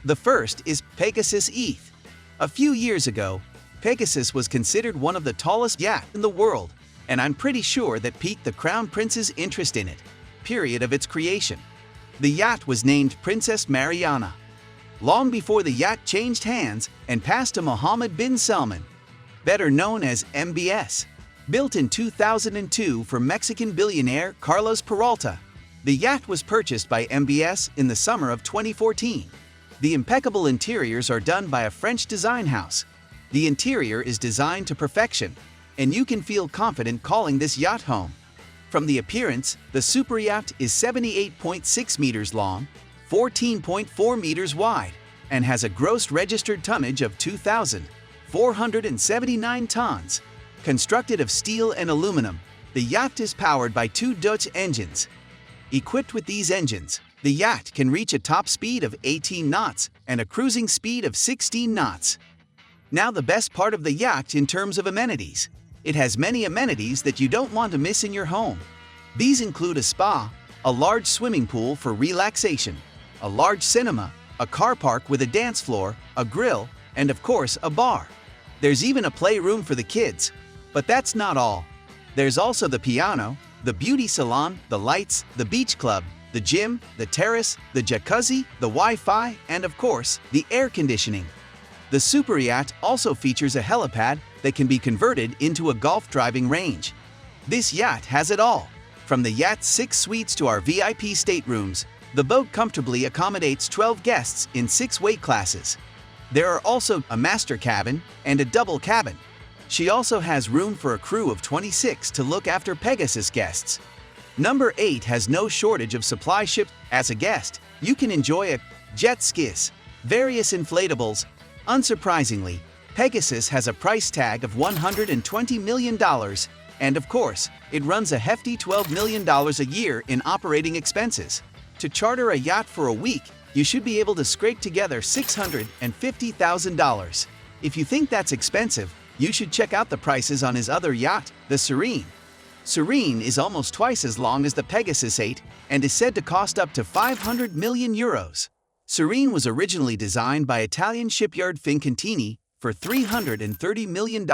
The first is Pegasus ETH. A few years ago, Pegasus was considered one of the tallest yachts in the world, and I'm pretty sure that piqued the Crown Prince's interest in it. Period of its creation. The yacht was named Princess Mariana, long before the yacht changed hands and passed to Mohammed bin Salman, better known as MBS. Built in 2002 for Mexican billionaire Carlos Peralta, the yacht was purchased by MBS in the summer of 2014. The impeccable interiors are done by a French design house. The interior is designed to perfection, and you can feel confident calling this yacht home. From the appearance, the super yacht is 78.6 meters long, 14.4 meters wide, and has a gross registered tonnage of 2,479 tons. Constructed of steel and aluminum, the yacht is powered by two Dutch engines. Equipped with these engines, the yacht can reach a top speed of 18 knots and a cruising speed of 16 knots. Now the best part of the yacht in terms of amenities. It has many amenities that you don't want to miss in your home. These include a spa, a large swimming pool for relaxation, a large cinema, a car park with a dance floor, a grill, and of course a bar. There's even a playroom for the kids. But that's not all. There's also the piano, the beauty salon, the lights, the beach club, the gym, the terrace, the jacuzzi, the Wi-Fi, and of course, the air conditioning. The super yacht also features a helipad that can be converted into a golf driving range. This yacht has it all. From the yacht's 6 suites to our VIP staterooms, the boat comfortably accommodates 12 guests in 6 weight classes. There are also a master cabin and a double cabin. She also has room for a crew of 26 to look after Pegasus guests. Number 8 has no shortage of supply ships. As a guest, you can enjoy a jet skis, various inflatables. Unsurprisingly, Pegasus has a price tag of $120 million, and of course, it runs a hefty $12 million a year in operating expenses. To charter a yacht for a week, you should be able to scrape together $650,000. If you think that's expensive, you should check out the prices on his other yacht, the Serene. Serene is almost twice as long as the Pegasus 8 and is said to cost up to 500 million euros. Serene was originally designed by Italian shipyard Fincantieri for $330 million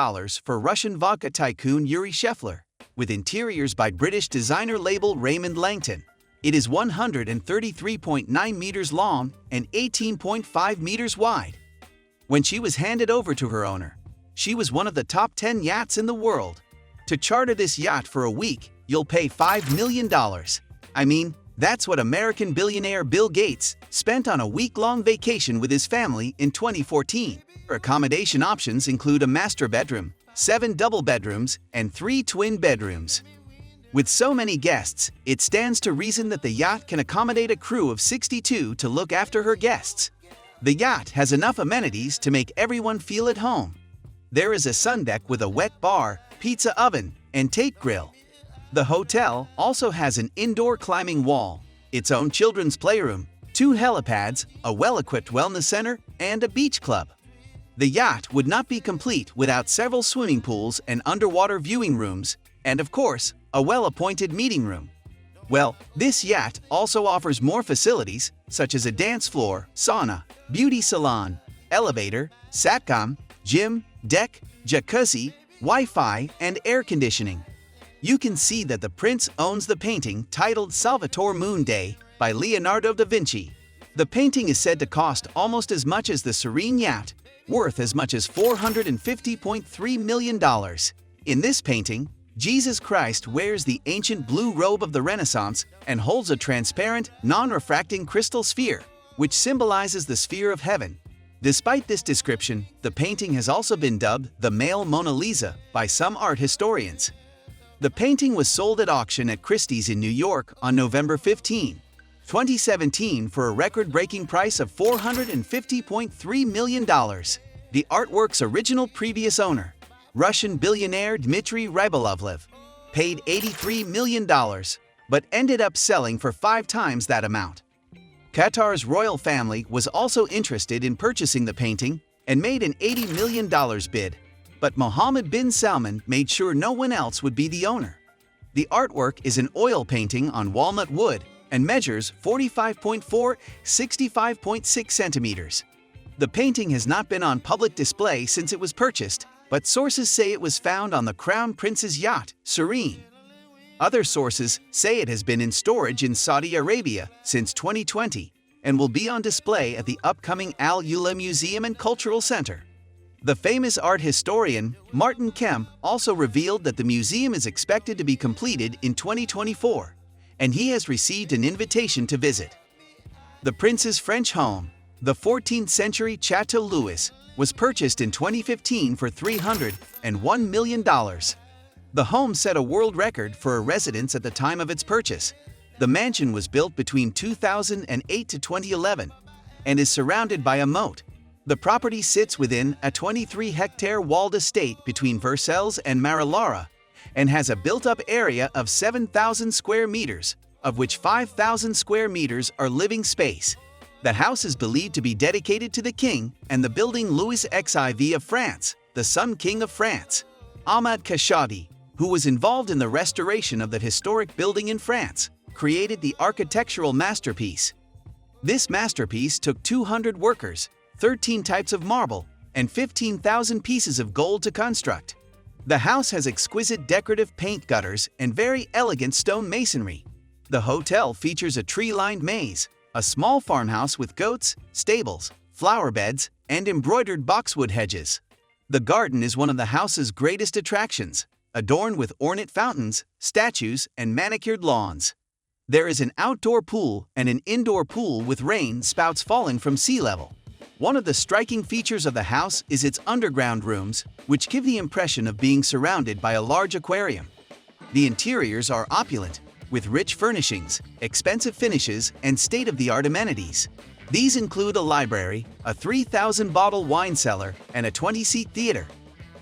for Russian vodka tycoon Yuri Shefler, with interiors by British designer label Raymond Langton. It is 133.9 meters long and 18.5 meters wide. When she was handed over to her owner, she was one of the top 10 yachts in the world. To charter this yacht for a week, you'll pay $5 million. I mean, that's what American billionaire Bill Gates spent on a week-long vacation with his family in 2014. Her accommodation options include a master bedroom, 7 double bedrooms, and 3 twin bedrooms. With so many guests, it stands to reason that the yacht can accommodate a crew of 62 to look after her guests. The yacht has enough amenities to make everyone feel at home. There is a sun deck with a wet bar, pizza oven, and tape grill. The hotel also has an indoor climbing wall, its own children's playroom, 2 helipads, a well-equipped wellness center, and a beach club. The yacht would not be complete without several swimming pools and underwater viewing rooms, and of course, a well-appointed meeting room. Well, this yacht also offers more facilities, such as a dance floor, sauna, beauty salon, elevator, satcom, gym, deck, jacuzzi, Wi-Fi, and air conditioning. You can see that the prince owns the painting titled Salvator Moon Day by Leonardo da Vinci. The painting is said to cost almost as much as the Serene yacht, worth as much as $450.3 million. In this painting, Jesus Christ wears the ancient blue robe of the Renaissance and holds a transparent, non-refracting crystal sphere, which symbolizes the sphere of heaven. Despite this description, the painting has also been dubbed the male Mona Lisa by some art historians. The painting was sold at auction at Christie's in New York on November 15, 2017 for a record-breaking price of $450.3 million. The artwork's original previous owner, Russian billionaire Dmitry Rybolovlev, paid $83 million, but ended up selling for 5 times that amount. Qatar's royal family was also interested in purchasing the painting and made an $80 million bid, but Mohammed bin Salman made sure no one else would be the owner. The artwork is an oil painting on walnut wood and measures 45.4 65.6 centimeters. The painting has not been on public display since it was purchased, but sources say it was found on the Crown Prince's yacht, Serene. Other sources say it has been in storage in Saudi Arabia since 2020 and will be on display at the upcoming Al Ula Museum and Cultural Center. The famous art historian Martin Kemp also revealed that the museum is expected to be completed in 2024, and he has received an invitation to visit. The prince's French home, the 14th-century Chateau Louis, was purchased in 2015 for $301 million. The home set a world record for a residence at the time of its purchase. The mansion was built between 2008 to 2011 and is surrounded by a moat. The property sits within a 23-hectare walled estate between Versailles and Marilara and has a built-up area of 7,000 square meters, of which 5,000 square meters are living space. The house is believed to be dedicated to the king and the building Louis XIV of France, the Sun King of France. Ahmad Khashoggi, who was involved in the restoration of the historic building in France, created the architectural masterpiece. This masterpiece took 200 workers, 13 types of marble, and 15,000 pieces of gold to construct. The house has exquisite decorative paint gutters and very elegant stone masonry. The hotel features a tree-lined maze, a small farmhouse with goats, stables, flower beds, and embroidered boxwood hedges. The garden is one of the house's greatest attractions, adorned with ornate fountains, statues, and manicured lawns. There is an outdoor pool and an indoor pool with rain spouts falling from sea level. One of the striking features of the house is its underground rooms, which give the impression of being surrounded by a large aquarium. The interiors are opulent, with rich furnishings, expensive finishes, and state-of-the-art amenities. These include a library, a 3,000-bottle wine cellar, and a 20-seat theater.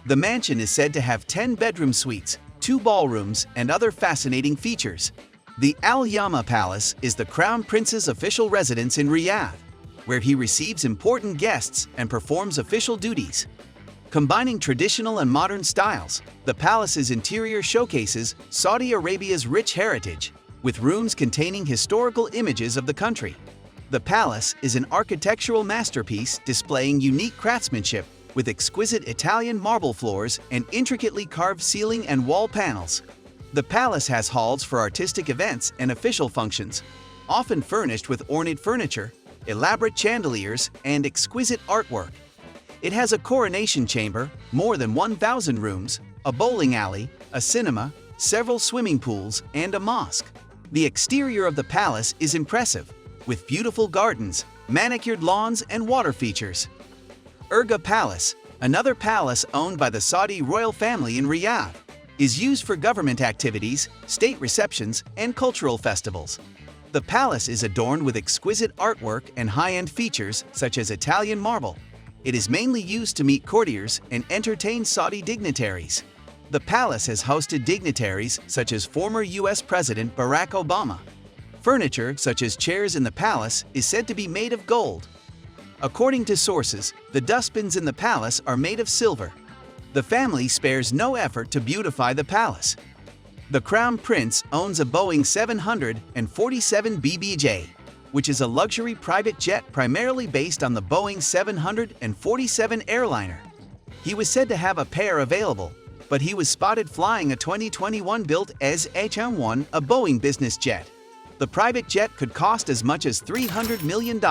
The mansion is said to have 10 bedroom suites, 2 ballrooms, and other fascinating features. The Al Yama Palace is the Crown Prince's official residence in Riyadh, where he receives important guests and performs official duties. Combining traditional and modern styles, the palace's interior showcases Saudi Arabia's rich heritage, with rooms containing historical images of the country. The palace is an architectural masterpiece displaying unique craftsmanship with exquisite Italian marble floors and intricately carved ceiling and wall panels. The palace has halls for artistic events and official functions, often furnished with ornate furniture, elaborate chandeliers, and exquisite artwork. It has a coronation chamber, more than 1,000 rooms, a bowling alley, a cinema, several swimming pools, and a mosque. The exterior of the palace is impressive, with beautiful gardens, manicured lawns, and water features. Urga Palace, another palace owned by the Saudi royal family in Riyadh, is used for government activities, state receptions, and cultural festivals. The palace is adorned with exquisite artwork and high-end features such as Italian marble. It is mainly used to meet courtiers and entertain Saudi dignitaries. The palace has hosted dignitaries such as former U.S. President Barack Obama. Furniture, such as chairs in the palace, is said to be made of gold. According to sources, the dustbins in the palace are made of silver. The family spares no effort to beautify the palace. The Crown Prince owns a Boeing 747 BBJ, which is a luxury private jet primarily based on the Boeing 747 airliner. He was said to have a pair available, but he was spotted flying a 2021 built SH-1, a Boeing business jet. The private jet could cost as much as $300 million.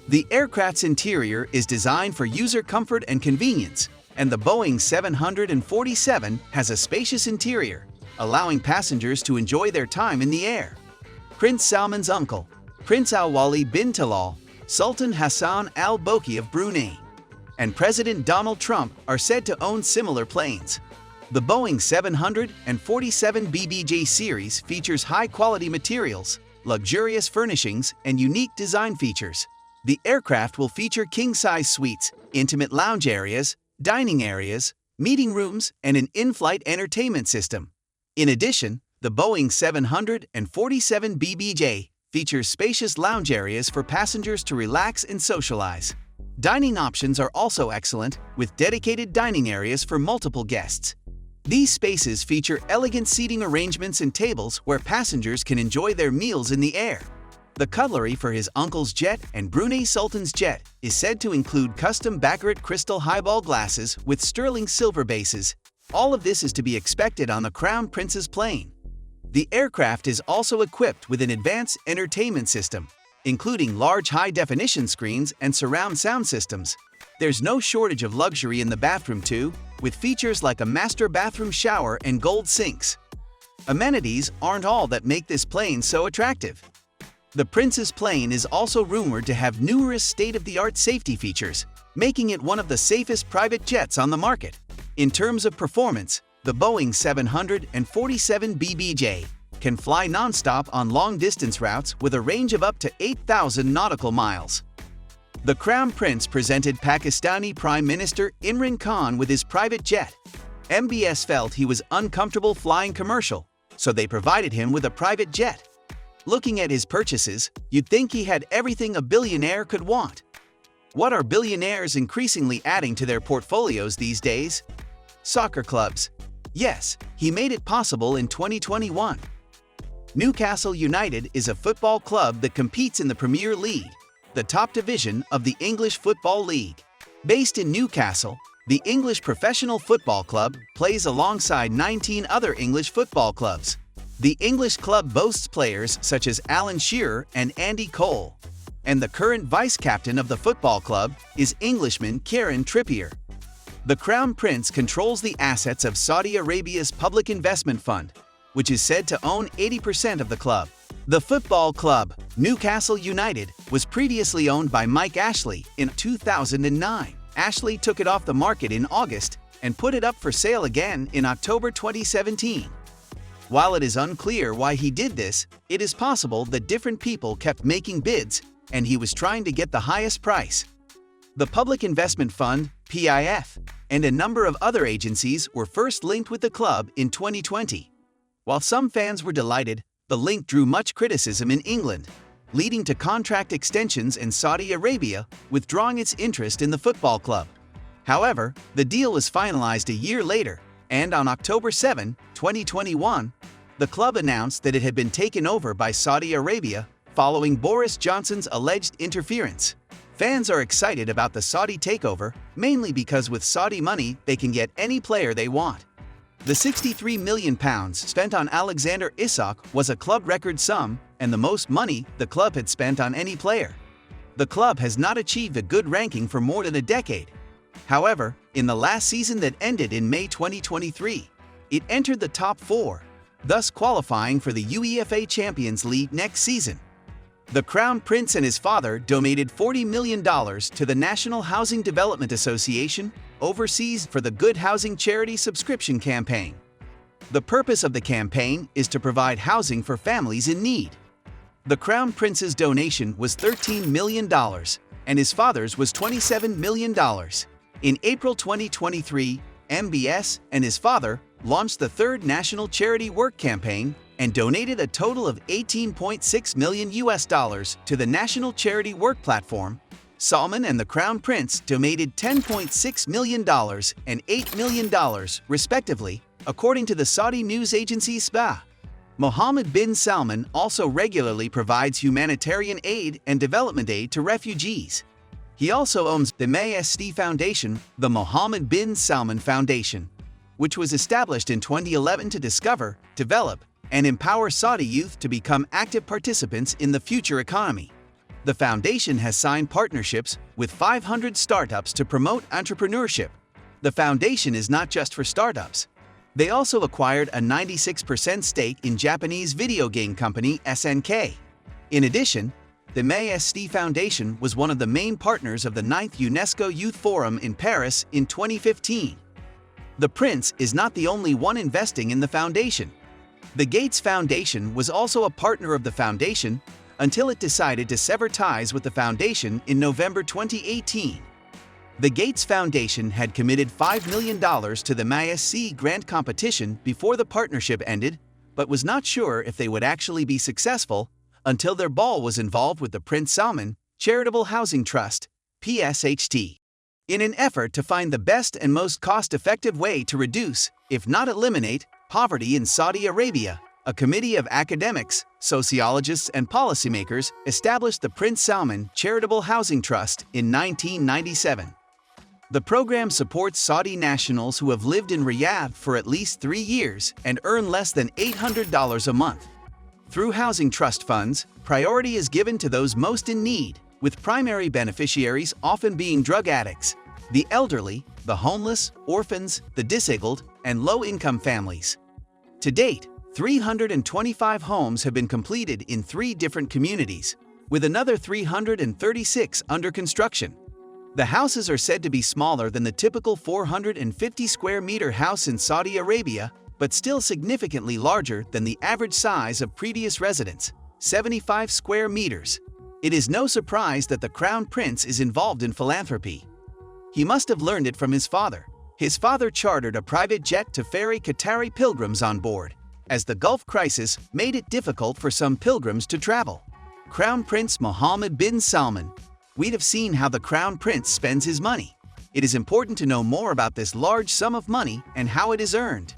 The aircraft's interior is designed for user comfort and convenience, and the Boeing 747 has a spacious interior, allowing passengers to enjoy their time in the air. Prince Salman's uncle, Prince Al-Wali bin Talal, Sultan Hassan Al-Bolkiah of Brunei, and President Donald Trump are said to own similar planes. The Boeing 747 BBJ series features high-quality materials, luxurious furnishings, and unique design features. The aircraft will feature king-size suites, intimate lounge areas, dining areas, meeting rooms, and an in-flight entertainment system. In addition, the Boeing 747 BBJ features spacious lounge areas for passengers to relax and socialize. Dining options are also excellent, with dedicated dining areas for multiple guests. These spaces feature elegant seating arrangements and tables where passengers can enjoy their meals in the air. The cutlery for his uncle's jet and Brunei Sultan's jet is said to include custom Baccarat crystal highball glasses with sterling silver bases. All of this is to be expected on the Crown Prince's plane. The aircraft is also equipped with an advanced entertainment system, including large high-definition screens and surround sound systems. There's no shortage of luxury in the bathroom too, with features like a master bathroom shower and gold sinks. Amenities aren't all that make this plane so attractive. The Prince's plane is also rumored to have numerous state-of-the-art safety features, making it one of the safest private jets on the market. In terms of performance, the Boeing 747 BBJ can fly non-stop on long-distance routes with a range of up to 8,000 nautical miles. The Crown Prince presented Pakistani Prime Minister Imran Khan with his private jet. MBS felt he was uncomfortable flying commercial, so they provided him with a private jet. Looking at his purchases, you'd think he had everything a billionaire could want. What are billionaires increasingly adding to their portfolios these days? Soccer clubs. Yes, he made it possible in 2021. Newcastle United is a football club that competes in the Premier League, the top division of the English Football League. Based in Newcastle, the English Professional Football Club plays alongside 19 other English football clubs. The English club boasts players such as Alan Shearer and Andy Cole, and the current vice-captain of the football club is Englishman Kieran Trippier. The Crown Prince controls the assets of Saudi Arabia's public investment fund, which is said to own 80% of the club. The football club, Newcastle United, was previously owned by Mike Ashley in 2009. Ashley took it off the market in August and put it up for sale again in October 2017. While it is unclear why he did this, it is possible that different people kept making bids and he was trying to get the highest price. The Public Investment Fund, PIF, and a number of other agencies were first linked with the club in 2020. While some fans were delighted, the link drew much criticism in England, leading to contract extensions and Saudi Arabia withdrawing its interest in the football club. However, the deal was finalized a year later, and on October 7, 2021, the club announced that it had been taken over by Saudi Arabia following Boris Johnson's alleged interference. Fans are excited about the Saudi takeover, mainly because with Saudi money they can get any player they want. The £63 million spent on Alexander Isak was a club record sum and the most money the club had spent on any player. The club has not achieved a good ranking for more than a decade. However, in the last season that ended in May 2023, it entered the top 4, thus qualifying for the UEFA Champions League next season. The Crown Prince and his father donated $40 million to the National Housing Development Association overseas for the Good Housing Charity Subscription Campaign. The purpose of the campaign is to provide housing for families in need. The Crown Prince's donation was $13 million, and his father's was $27 million. In April 2023, MBS and his father launched the third National Charity Work Campaign and donated a total of $18.6 million to the National Charity Work Platform. Salman and the Crown Prince donated $10.6 million and $8 million, respectively, according to the Saudi news agency SPA. Mohammed bin Salman also regularly provides humanitarian aid and development aid to refugees. He also owns the Wealthiest Foundation, the Mohammed bin Salman Foundation, which was established in 2011 to discover, develop, and empower Saudi youth to become active participants in the future economy. The foundation has signed partnerships with 500 startups to promote entrepreneurship. The foundation is not just for startups. They also acquired a 96% stake in Japanese video game company SNK. In addition, the Wealthiest Foundation was one of the main partners of the 9th UNESCO Youth Forum in Paris in 2015. The Prince is not the only one investing in the foundation. The Gates Foundation was also a partner of the foundation until it decided to sever ties with the foundation in November 2018. The Gates Foundation had committed $5 million to the Wealthiest grant competition before the partnership ended, but was not sure if they would actually be successful until their ball was involved with the Prince Salman Charitable Housing Trust, PSHT. In an effort to find the best and most cost-effective way to reduce, if not eliminate, poverty in Saudi Arabia, a committee of academics, sociologists, and policymakers established the Prince Salman Charitable Housing Trust in 1997. The program supports Saudi nationals who have lived in Riyadh for at least 3 years and earn less than $800 a month. Through housing trust funds, priority is given to those most in need, with primary beneficiaries often being drug addicts, the elderly, the homeless, orphans, the disabled, and low-income families. To date, 325 homes have been completed in 3 different communities, with another 336 under construction. The houses are said to be smaller than the typical 450 square meter house in Saudi Arabia, but still significantly larger than the average size of previous residents, 75 square meters. It is no surprise that the Crown Prince is involved in philanthropy. He must have learned it from his father. His father chartered a private jet to ferry Qatari pilgrims on board, as the Gulf crisis made it difficult for some pilgrims to travel. Crown Prince Mohammed bin Salman. We'd have seen how the Crown Prince spends his money. It is important to know more about this large sum of money and how it is earned.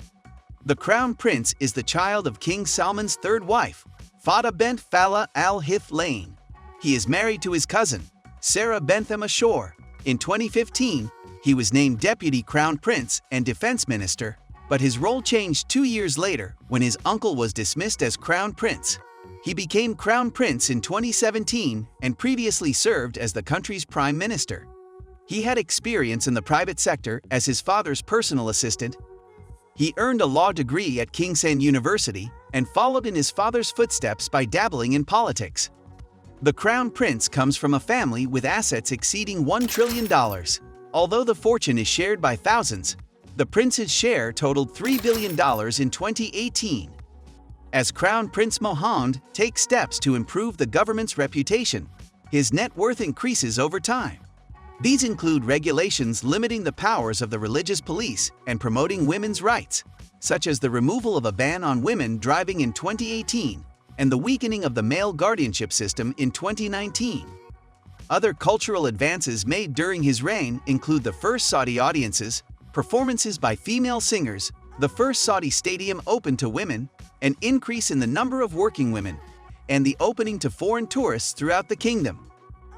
The Crown Prince is the child of King Salman's third wife, Fatah bint Falah al-Hith Lane. He is married to his cousin, Sarah Bentham Ashore. In 2015, he was named Deputy Crown Prince and Defense Minister, but his role changed 2 years later when his uncle was dismissed as Crown Prince. He became Crown Prince in 2017 and previously served as the country's Prime Minister. He had experience in the private sector as his father's personal assistant. He earned a law degree at Kingsend University and followed in his father's footsteps by dabbling in politics. The Crown Prince comes from a family with assets exceeding $1 trillion. Although the fortune is shared by thousands, the prince's share totaled $3 billion in 2018. As Crown Prince Mohammed takes steps to improve the government's reputation, his net worth increases over time. These include regulations limiting the powers of the religious police and promoting women's rights, such as the removal of a ban on women driving in 2018 and the weakening of the male guardianship system in 2019. Other cultural advances made during his reign include the first Saudi audiences, performances by female singers, the first Saudi stadium open to women, an increase in the number of working women, and the opening to foreign tourists throughout the kingdom.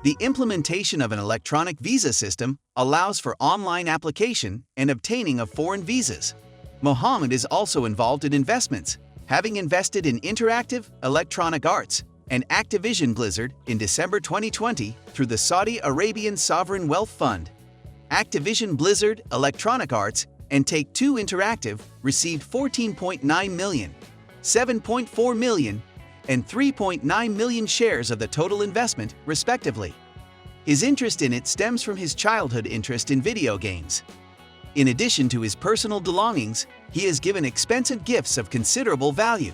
The implementation of an electronic visa system allows for online application and obtaining of foreign visas. Mohammed is also involved in investments, having invested in Interactive Electronic Arts and Activision Blizzard in December 2020 through the Saudi Arabian Sovereign Wealth Fund. Activision Blizzard, Electronic Arts, and Take-Two Interactive received $14.9 million, $7.4 million, and 3.9 million shares of the total investment, respectively. His interest in it stems from his childhood interest in video games. In addition to his personal belongings, he has given expensive gifts of considerable value.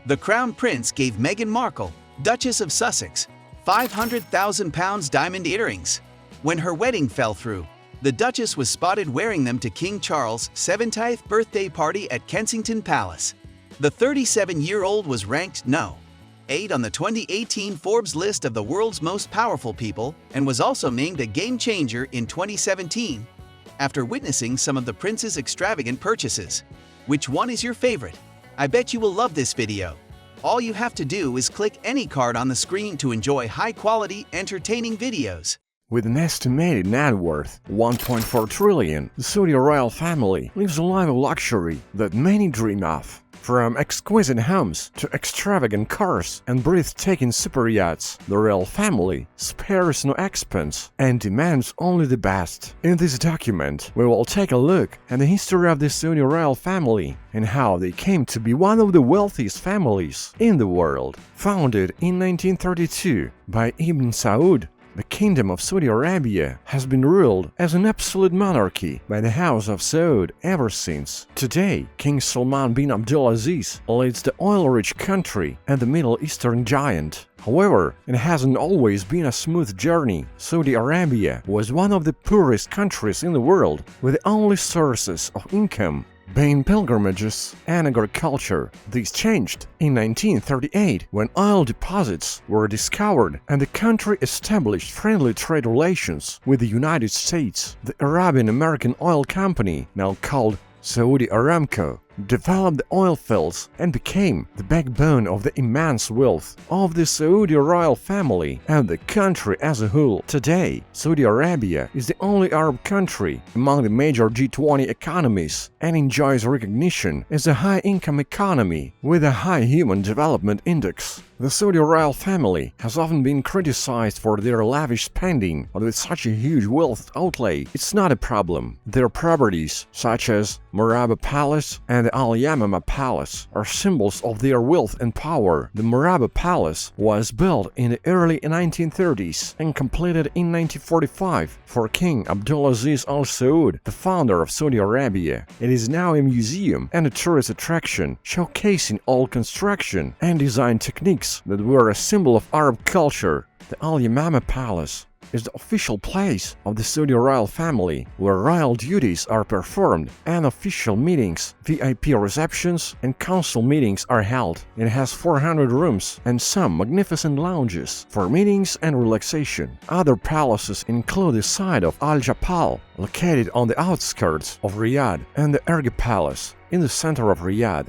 The Crown Prince gave Meghan Markle, Duchess of Sussex, £500,000 diamond earrings. When her wedding fell through, the Duchess was spotted wearing them to King Charles' 70th birthday party at Kensington Palace. The 37-year-old was ranked No. 8 on the 2018 Forbes list of the world's most powerful people and was also named a game changer in 2017 after witnessing some of the prince's extravagant purchases. Which one is your favorite? I bet you will love this video. All you have to do is click any card on the screen to enjoy high-quality, entertaining videos. With an estimated net worth 1.4 trillion, the Saudi royal family lives a life of luxury that many dream of. From exquisite homes to extravagant cars and breathtaking super yachts, the royal family spares no expense and demands only the best. In this document, we will take a look at the history of the Saudi royal family and how they came to be one of the wealthiest families in the world. Founded in 1932 by Ibn Saud, the Kingdom of Saudi Arabia has been ruled as an absolute monarchy by the House of Saud ever since. Today, King Salman bin Abdulaziz leads the oil-rich country and the Middle Eastern giant. However, it hasn't always been a smooth journey. Saudi Arabia was one of the poorest countries in the world, with the only sources of income being pilgrimages and agriculture. This changed in 1938 when oil deposits were discovered and the country established friendly trade relations with the United States. The Arabian-American oil company, now called Saudi Aramco, developed the oil fields and became the backbone of the immense wealth of the Saudi royal family and the country as a whole. Today, Saudi Arabia is the only Arab country among the major G20 economies and enjoys recognition as a high-income economy with a high Human Development Index. The Saudi royal family has often been criticized for their lavish spending, but with such a huge wealth outlay, it's not a problem. Their properties, such as Murabba Palace and the Al Yamama Palace, are symbols of their wealth and power. The Murabba Palace was built in the early 1930s and completed in 1945 for King Abdulaziz Al Saud, the founder of Saudi Arabia. It is now a museum and a tourist attraction, showcasing old construction and design techniques that were a symbol of Arab culture. The Al Yamama Palace is the official place of the Saudi royal family, where royal duties are performed and official meetings, VIP receptions, and council meetings are held. It has 400 rooms and some magnificent lounges for meetings and relaxation. Other palaces include the site of Al Japal, located on the outskirts of Riyadh, and the Ergi Palace in the center of Riyadh.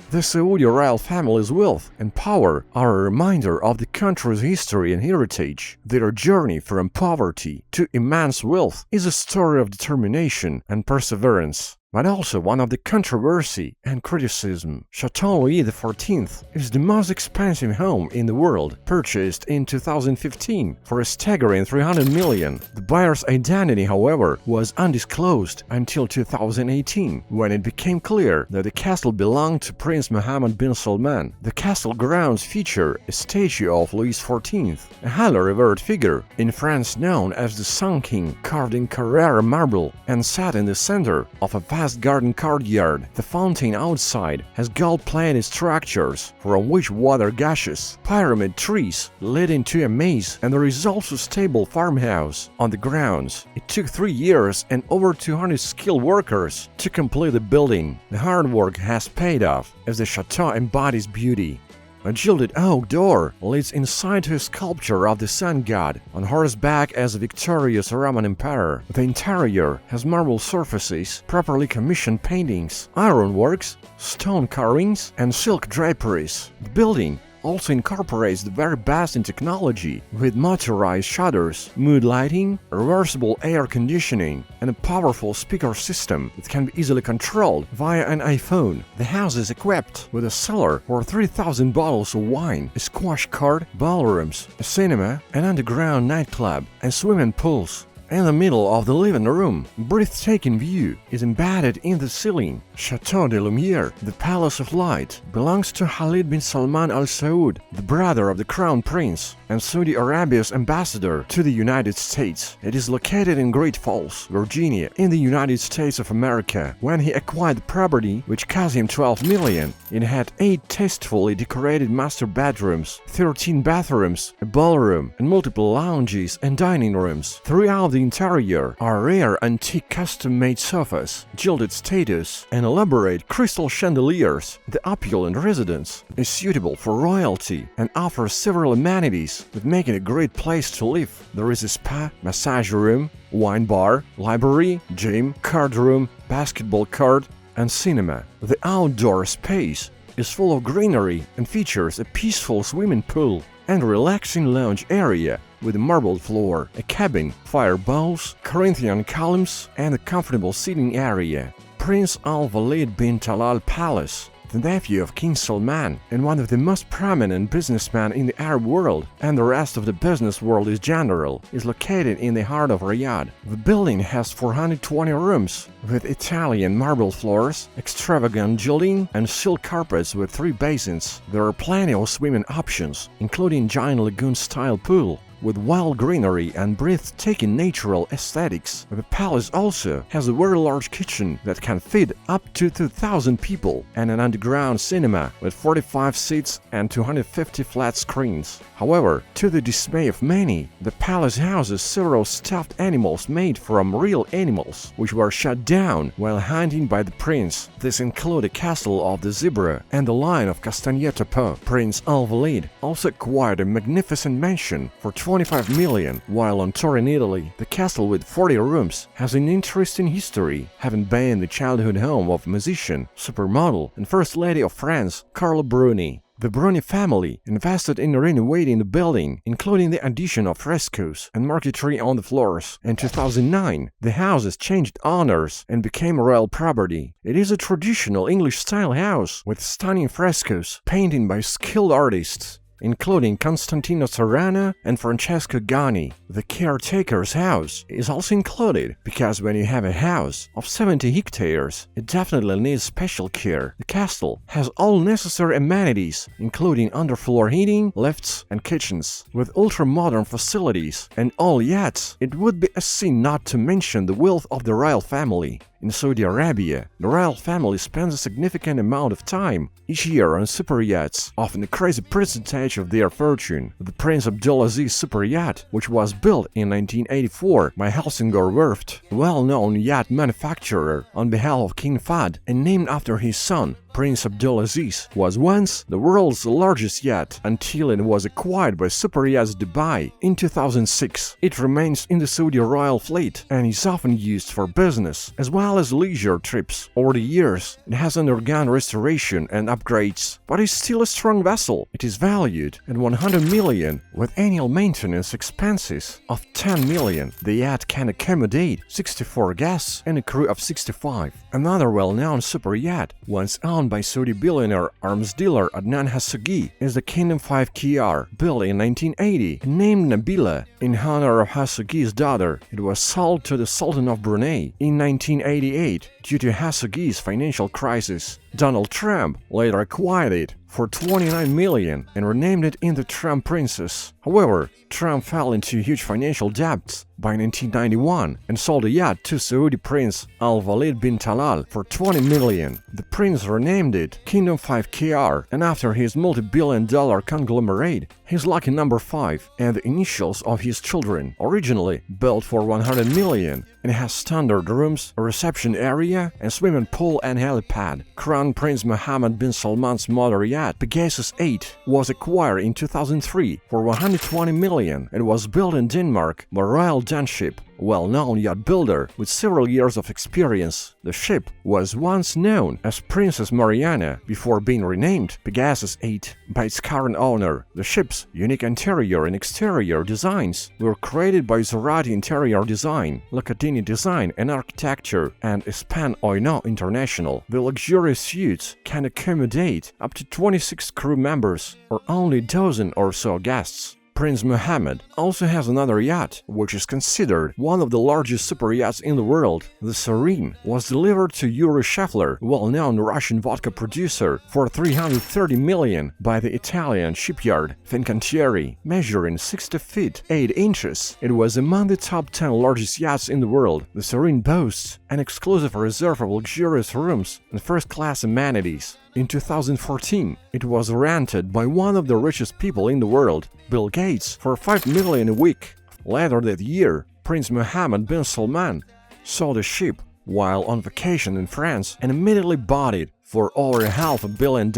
The Saudi royal family's wealth and power are a reminder of the country's history and heritage. Their journey from poverty to immense wealth is a story of determination and perseverance, but also one of the controversy and criticism. Chateau Louis XIV is the most expensive home in the world, purchased in 2015 for a staggering $300 million. The buyer's identity, however, was undisclosed until 2018, when it became clear that the castle belonged to Prince Mohammed bin Salman. The castle grounds feature a statue of Louis XIV, a highly revered figure in France known as the Sun King, carved in Carrara marble and set in the center of a vast garden courtyard. The fountain outside has gold-plated structures from which water gushes, pyramid trees leading to a maze, and there is also a stable farmhouse on the grounds. It took 3 years and over 200 skilled workers to complete the building. The hard work has paid off, as the chateau embodies beauty. A gilded oak door leads inside to a sculpture of the sun god on horseback as a victorious Roman emperor. The interior has marble surfaces, properly commissioned paintings, ironworks, stone carvings, and silk draperies. The building also incorporates the very best in technology, with motorized shutters, mood lighting, reversible air conditioning, and a powerful speaker system that can be easily controlled via an iPhone. The house is equipped with a cellar for 3,000 bottles of wine, a squash court, ballrooms, a cinema, an underground nightclub, and swimming pools. In the middle of the living room, breathtaking view is embedded in the ceiling. Chateau de Lumière, the Palace of Light, belongs to Mohammed bin Salman Al Saud, the brother of the Crown Prince and Saudi Arabia's ambassador to the United States. It is located in Great Falls, Virginia, in the United States of America. When he acquired the property, which cost him $12 million, it had 8 tastefully decorated master bedrooms, 13 bathrooms, a ballroom, and multiple lounges and dining rooms. Throughout the interior are rare antique custom-made sofas, gilded statues, and elaborate crystal chandeliers. The opulent residence is suitable for royalty and offers several amenities that make it a great place to live. There is a spa, massage room, wine bar, library, gym, card room, basketball court, and cinema. The outdoor space is full of greenery and features a peaceful swimming pool and relaxing lounge area with a marble floor, a cabin, fire bowls, Corinthian columns, and a comfortable seating area. Prince Al-Walid bin Talal Palace, the nephew of King Salman and one of the most prominent businessmen in the Arab world and the rest of the business world in general, is located in the heart of Riyadh. The building has 420 rooms with Italian marble floors, extravagant gilding, and silk carpets with 3 basins. There are plenty of swimming options, including giant lagoon-style pool with wild greenery and breathtaking natural aesthetics. The palace also has a very large kitchen that can feed up to 2,000 people and an underground cinema with 45 seats and 250 flat screens. However, to the dismay of many, the palace houses several stuffed animals made from real animals, which were shot down while hunting by the prince. This include a castle of the zebra and the lion of Castagneto. Prince Al-Walid also acquired a magnificent mansion for 25 million while on tour in Italy. The castle with 40 rooms has an interesting history, having been the childhood home of musician, supermodel, and First Lady of France, Carla Bruni. The Bruni family invested in renovating the building, including the addition of frescoes and marquetry on the floors. In 2009, the houses changed owners and became royal property. It is a traditional English-style house with stunning frescoes painted by skilled artists, including Constantino Serrano and Francesco Gani. The caretaker's house is also included because when you have a house of 70 hectares, it definitely needs special care. The castle has all necessary amenities, including underfloor heating, lifts, and kitchens, with ultra-modern facilities. And all yet, it would be a sin not to mention the wealth of the royal family. In Saudi Arabia, the royal family spends a significant amount of time each year on super yachts, often a crazy percentage of their fortune. The Prince Abdulaziz super yacht, which was built in 1984 by Helsingør Werft, a well-known yacht manufacturer, on behalf of King Fahd and named after his son, Prince Abdulaziz, was once the world's largest yacht until it was acquired by Super Yachts Dubai in 2006. It remains in the Saudi royal fleet and is often used for business as well as leisure trips. Over the years, it has undergone restoration and upgrades, but is still a strong vessel. It is valued at 100 million with annual maintenance expenses of 10 million. The yacht can accommodate 64 guests and a crew of 65. Another well-known super yacht, once owned by Saudi billionaire arms dealer Adnan Hassagi, is the Kingdom 5 KR, built in 1980 and named Nabila in honor of Hassagi's daughter. It was sold to the Sultan of Brunei in 1988 due to Hassagi's financial crisis. Donald Trump later acquired it for 29 million and renamed it in the Trump Princess. However, Trump fell into huge financial debts by 1991 and sold the yacht to Saudi Prince Al-Walid bin Talal for 20 million. The prince renamed it Kingdom 5 KR, and after his multi-billion-dollar conglomerate, his lucky number 5 and the initials of his children. Originally built for 100 million, it has standard rooms, a reception area, and swimming pool and helipad. Crown Prince Mohammed bin Salman's motor yacht, Pegasus 8, was acquired in 2003 for 120 million. It was built in Denmark by Royal Dutch Ship, a well-known yacht builder with several years of experience. The ship was once known as Princess Mariana before being renamed Pegasus 8 by its current owner. The ship's unique interior and exterior designs were created by Zorati Interior Design, Locatini Design and Architecture, and Espan Oino International. The luxurious suites can accommodate up to 26 crew members or only a dozen or so guests. Prince Mohammed also has another yacht, which is considered one of the largest super yachts in the world. The Serene was delivered to Yuri Shefler, a well-known Russian vodka producer, for 330 million by the Italian shipyard Fincantieri, measuring 60 feet 8 inches. It was among the top 10 largest yachts in the world. The Serene boasts an exclusive reserve of luxurious rooms and first-class amenities. In 2014, it was rented by one of the richest people in the world, Bill Gates, for $5 million a week. Later that year, Prince Mohammed bin Salman saw the ship while on vacation in France and immediately bought it for over $500 million.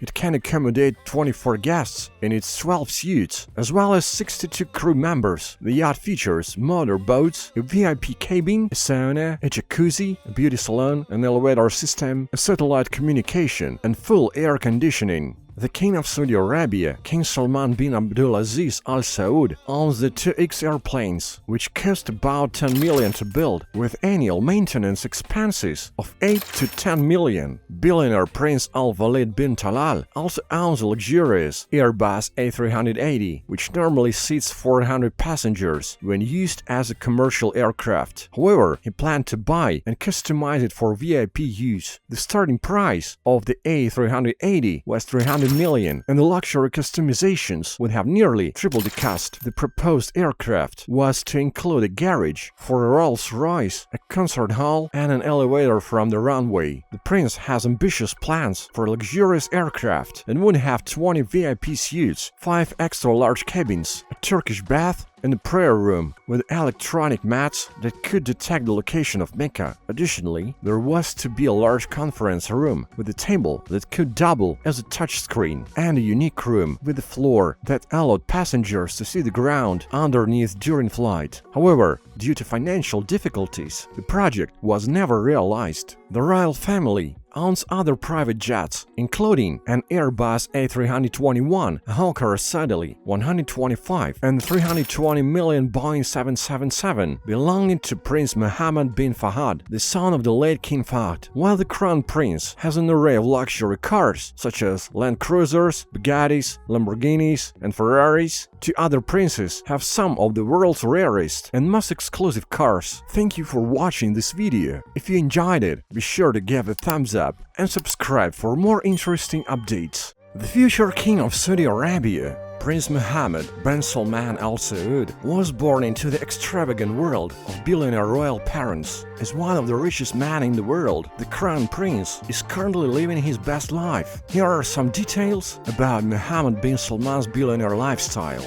It can accommodate 24 guests in its 12 suites, as well as 62 crew members. The yacht features motor boats, a VIP cabin, a sauna, a jacuzzi, a beauty salon, an elevator system, a satellite communication, and full air conditioning. The King of Saudi Arabia, King Salman bin Abdulaziz Al Saud, owns the 2X airplanes, which cost about 10 million to build, with annual maintenance expenses of 8 to 10 million. Billionaire Prince Al Walid bin Talal also owns a luxurious Airbus A380, which normally seats 400 passengers when used as a commercial aircraft. However, he planned to buy and customize it for VIP use. The starting price of the A380 was 300 million, and the luxury customizations would have nearly tripled the cost. The proposed aircraft was to include a garage for a Rolls-Royce, a concert hall, and an elevator from the runway. The prince has ambitious plans for a luxurious aircraft and would have 20 VIP suites, 5 extra-large cabins, a Turkish bath, and a prayer room with electronic mats that could detect the location of Mecca. Additionally, there was to be a large conference room with a table that could double as a touchscreen, and a unique room with a floor that allowed passengers to see the ground underneath during flight. However, due to financial difficulties, the project was never realized. The royal family owns other private jets, including an Airbus A321, a Hawker Siddeley 125, and 320 million Boeing 777 belonging to Prince Mohammed bin Fahd, the son of the late King Fahd, while the Crown Prince has an array of luxury cars such as Land Cruisers, Bugattis, Lamborghinis, and Ferraris. Two other princes have some of the world's rarest and most exclusive cars. Thank you for watching this video. If you enjoyed it, be sure to give a thumbs up and subscribe for more interesting updates. The future king of Saudi Arabia, Prince Mohammed bin Salman Al Saud, was born into the extravagant world of billionaire royal parents. As one of the richest men in the world, the Crown Prince is currently living his best life. Here are some details about Mohammed bin Salman's billionaire lifestyle.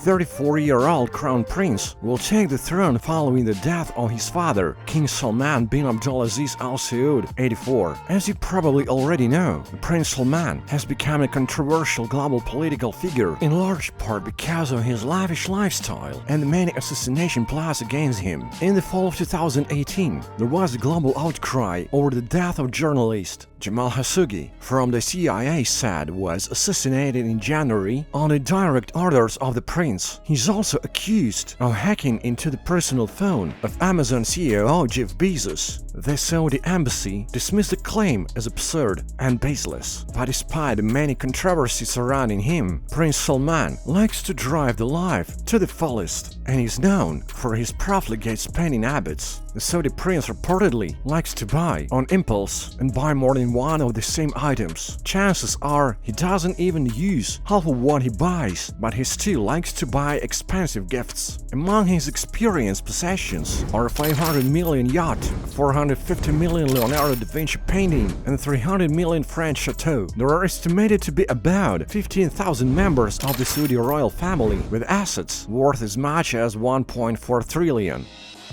34-year-old Crown Prince will take the throne following the death of his father, King Salman bin Abdulaziz Al Saud, 84. As you probably already know, Prince Salman has become a controversial global political figure, in large part because of his lavish lifestyle and the many assassination plots against him. In the fall of 2018, there was a global outcry over the death of journalist Jamal Khashoggi from the CIA said was assassinated in January on the direct orders of the prince. He's also accused of hacking into the personal phone of Amazon CEO Jeff Bezos. The Saudi embassy dismissed the claim as absurd and baseless. But despite the many controversies surrounding him, Prince Salman likes to drive the life to the fullest and is known for his profligate spending habits. The Saudi prince reportedly likes to buy on impulse and buy more than one of the same items. Chances are he doesn't even use half of what he buys, but he still likes to buy expensive gifts. Among his experienced possessions are a 500 million yacht, 450 million Leonardo da Vinci painting, and 300 million French chateau. There are estimated to be about 15,000 members of the Saudi royal family, with assets worth as much as 1.4 trillion.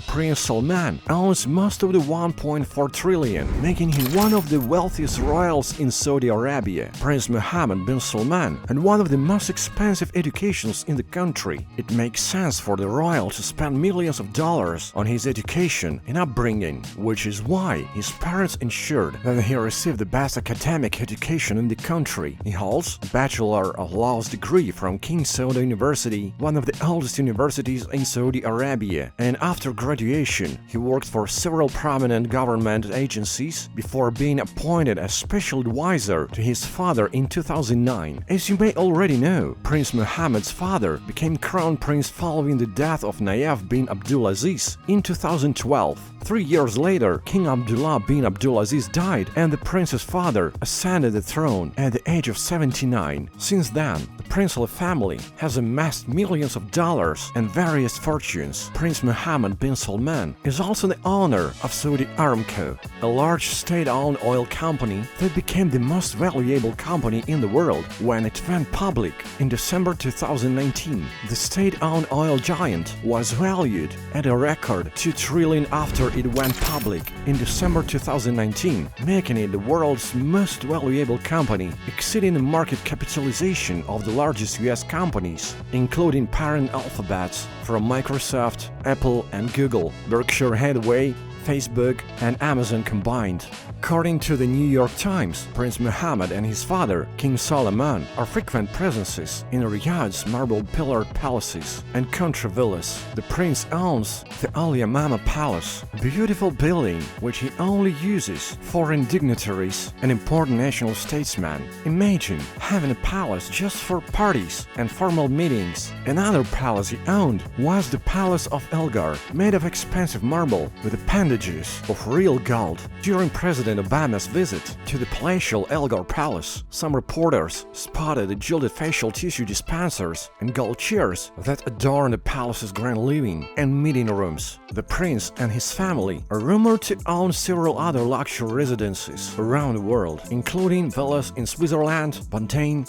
Prince Salman owns most of the 1.4 trillion, making him one of the wealthiest royals in Saudi Arabia. Prince Mohammed bin Salman had one of the most expensive educations in the country. It makes sense for the royal to spend millions of dollars on his education and upbringing, which is why his parents ensured that he received the best academic education in the country. He holds a Bachelor of Laws degree from King Saud University, one of the oldest universities in Saudi Arabia, and after graduation graduation, he worked for several prominent government agencies before being appointed as special advisor to his father in 2009. As you may already know, Prince Mohammed's father became crown prince following the death of Nayef bin Abdulaziz in 2012. 3 years later, King Abdullah bin Abdulaziz died and the prince's father ascended the throne at the age of 79. Since then, the princely family has amassed millions of dollars and various fortunes. Prince Mohammed bin Salman is also the owner of Saudi Aramco, a large state-owned oil company that became the most valuable company in the world when it went public in December 2019. The state-owned oil giant was valued at a record $2 trillion after it went public in December 2019, making it the world's most valuable company, exceeding the market capitalization of the largest US companies, including parent alphabets from Microsoft, Apple and Google, Berkshire Hathaway, Facebook and Amazon combined. According to the New York Times, Prince Mohammed and his father, King Salman, are frequent presences in Riyadh's marble-pillared palaces and country villas. The prince owns the Al Yamama Palace, a beautiful building which he only uses foreign dignitaries and important national statesmen. Imagine having a palace just for parties and formal meetings. Another palace he owned was the Palace of Elgar, made of expensive marble with appendages of real gold. During President Obama's visit to the palatial Elgar Palace, some reporters spotted the gilded facial tissue dispensers and gold chairs that adorn the palace's grand living and meeting rooms. The prince and his family are rumored to own several other luxury residences around the world, including villas in Switzerland, Bontain,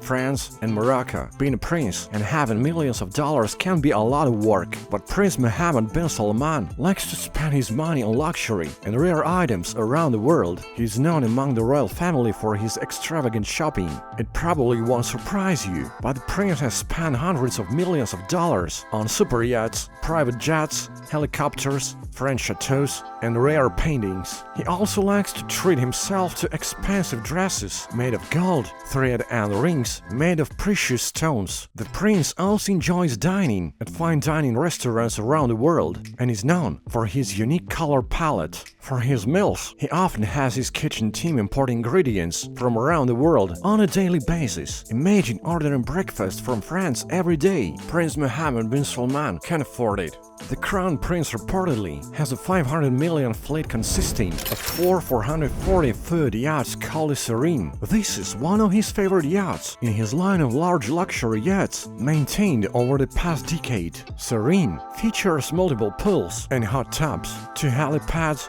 France, and Morocco. Being a prince and having millions of dollars can be a lot of work, but Prince Mohammed bin Salman likes to spend his money on luxury and rare items around the world. He is known among the royal family for his extravagant shopping. It probably won't surprise you, but the prince has spent hundreds of millions of dollars on super yachts, private jets, helicopters, French chateaus, and rare paintings. He also likes to treat himself to expensive dresses made of gold, thread and rings made of precious stones. The prince also enjoys dining at fine dining restaurants around the world and is known for his unique color palette. For his meals, he often has his kitchen team import ingredients from around the world on a daily basis. Imagine ordering breakfast from France every day. Prince Mohammed bin Salman can afford it. The Crown Prince reportedly has a 500 million fleet consisting of 440-foot yachts called the Serene. This is one of his favorite yachts in his line of large luxury yachts maintained over the past decade. Serene features multiple pools and hot tubs, 2 helipads,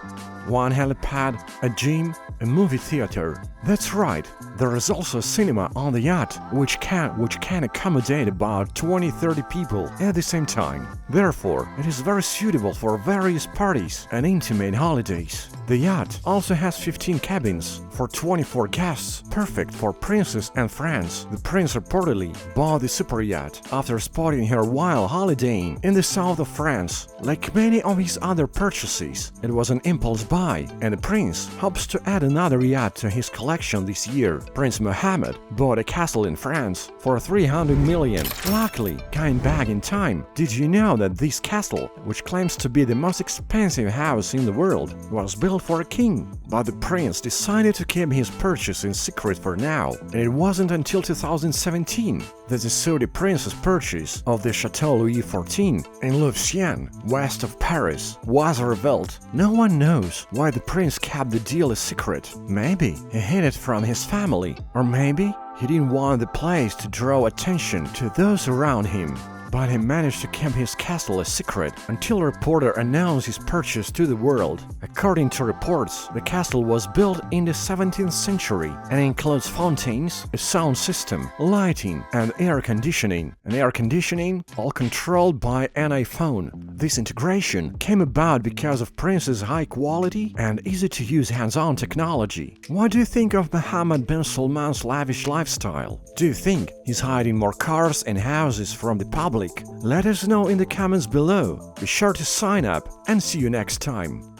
1 helipad, a gym, a movie theater. That's right, there is also a cinema on the yacht which can accommodate about 20-30 people at the same time. Therefore, it is very suitable for various parties and intimate holidays. The yacht also has 15 cabins for 24 guests, perfect for princes and friends. The prince reportedly bought the super yacht after spotting her while holidaying in the south of France. Like many of his other purchases, it was an impulse buy, and the prince hopes to add another yacht to his collection this year. Prince Mohammed bought a castle in France for 300 million. Luckily, came back in time. Did you know that this castle, which claims to be the most expensive house in the world, was built for a king? But the prince decided to keep his purchase in secret for now, and it wasn't until 2017 that the Saudi prince's purchase of the Chateau Louis XIV in Louveciennes, west of Paris, was revealed. No one knows why the prince kept the deal a secret. Maybe he hid it from his family, or maybe he didn't want the place to draw attention to those around him. But he managed to keep his castle a secret until a reporter announced his purchase to the world. According to reports, the castle was built in the 17th century and includes fountains, a sound system, lighting, and air conditioning. All controlled by an iPhone. This integration came about because of Prince's high quality and easy-to-use hands-on technology. What do you think of Mohammed bin Salman's lavish lifestyle? Do you think he's hiding more cars and houses from the public? Let us know in the comments below. Be sure to sign up and see you next time.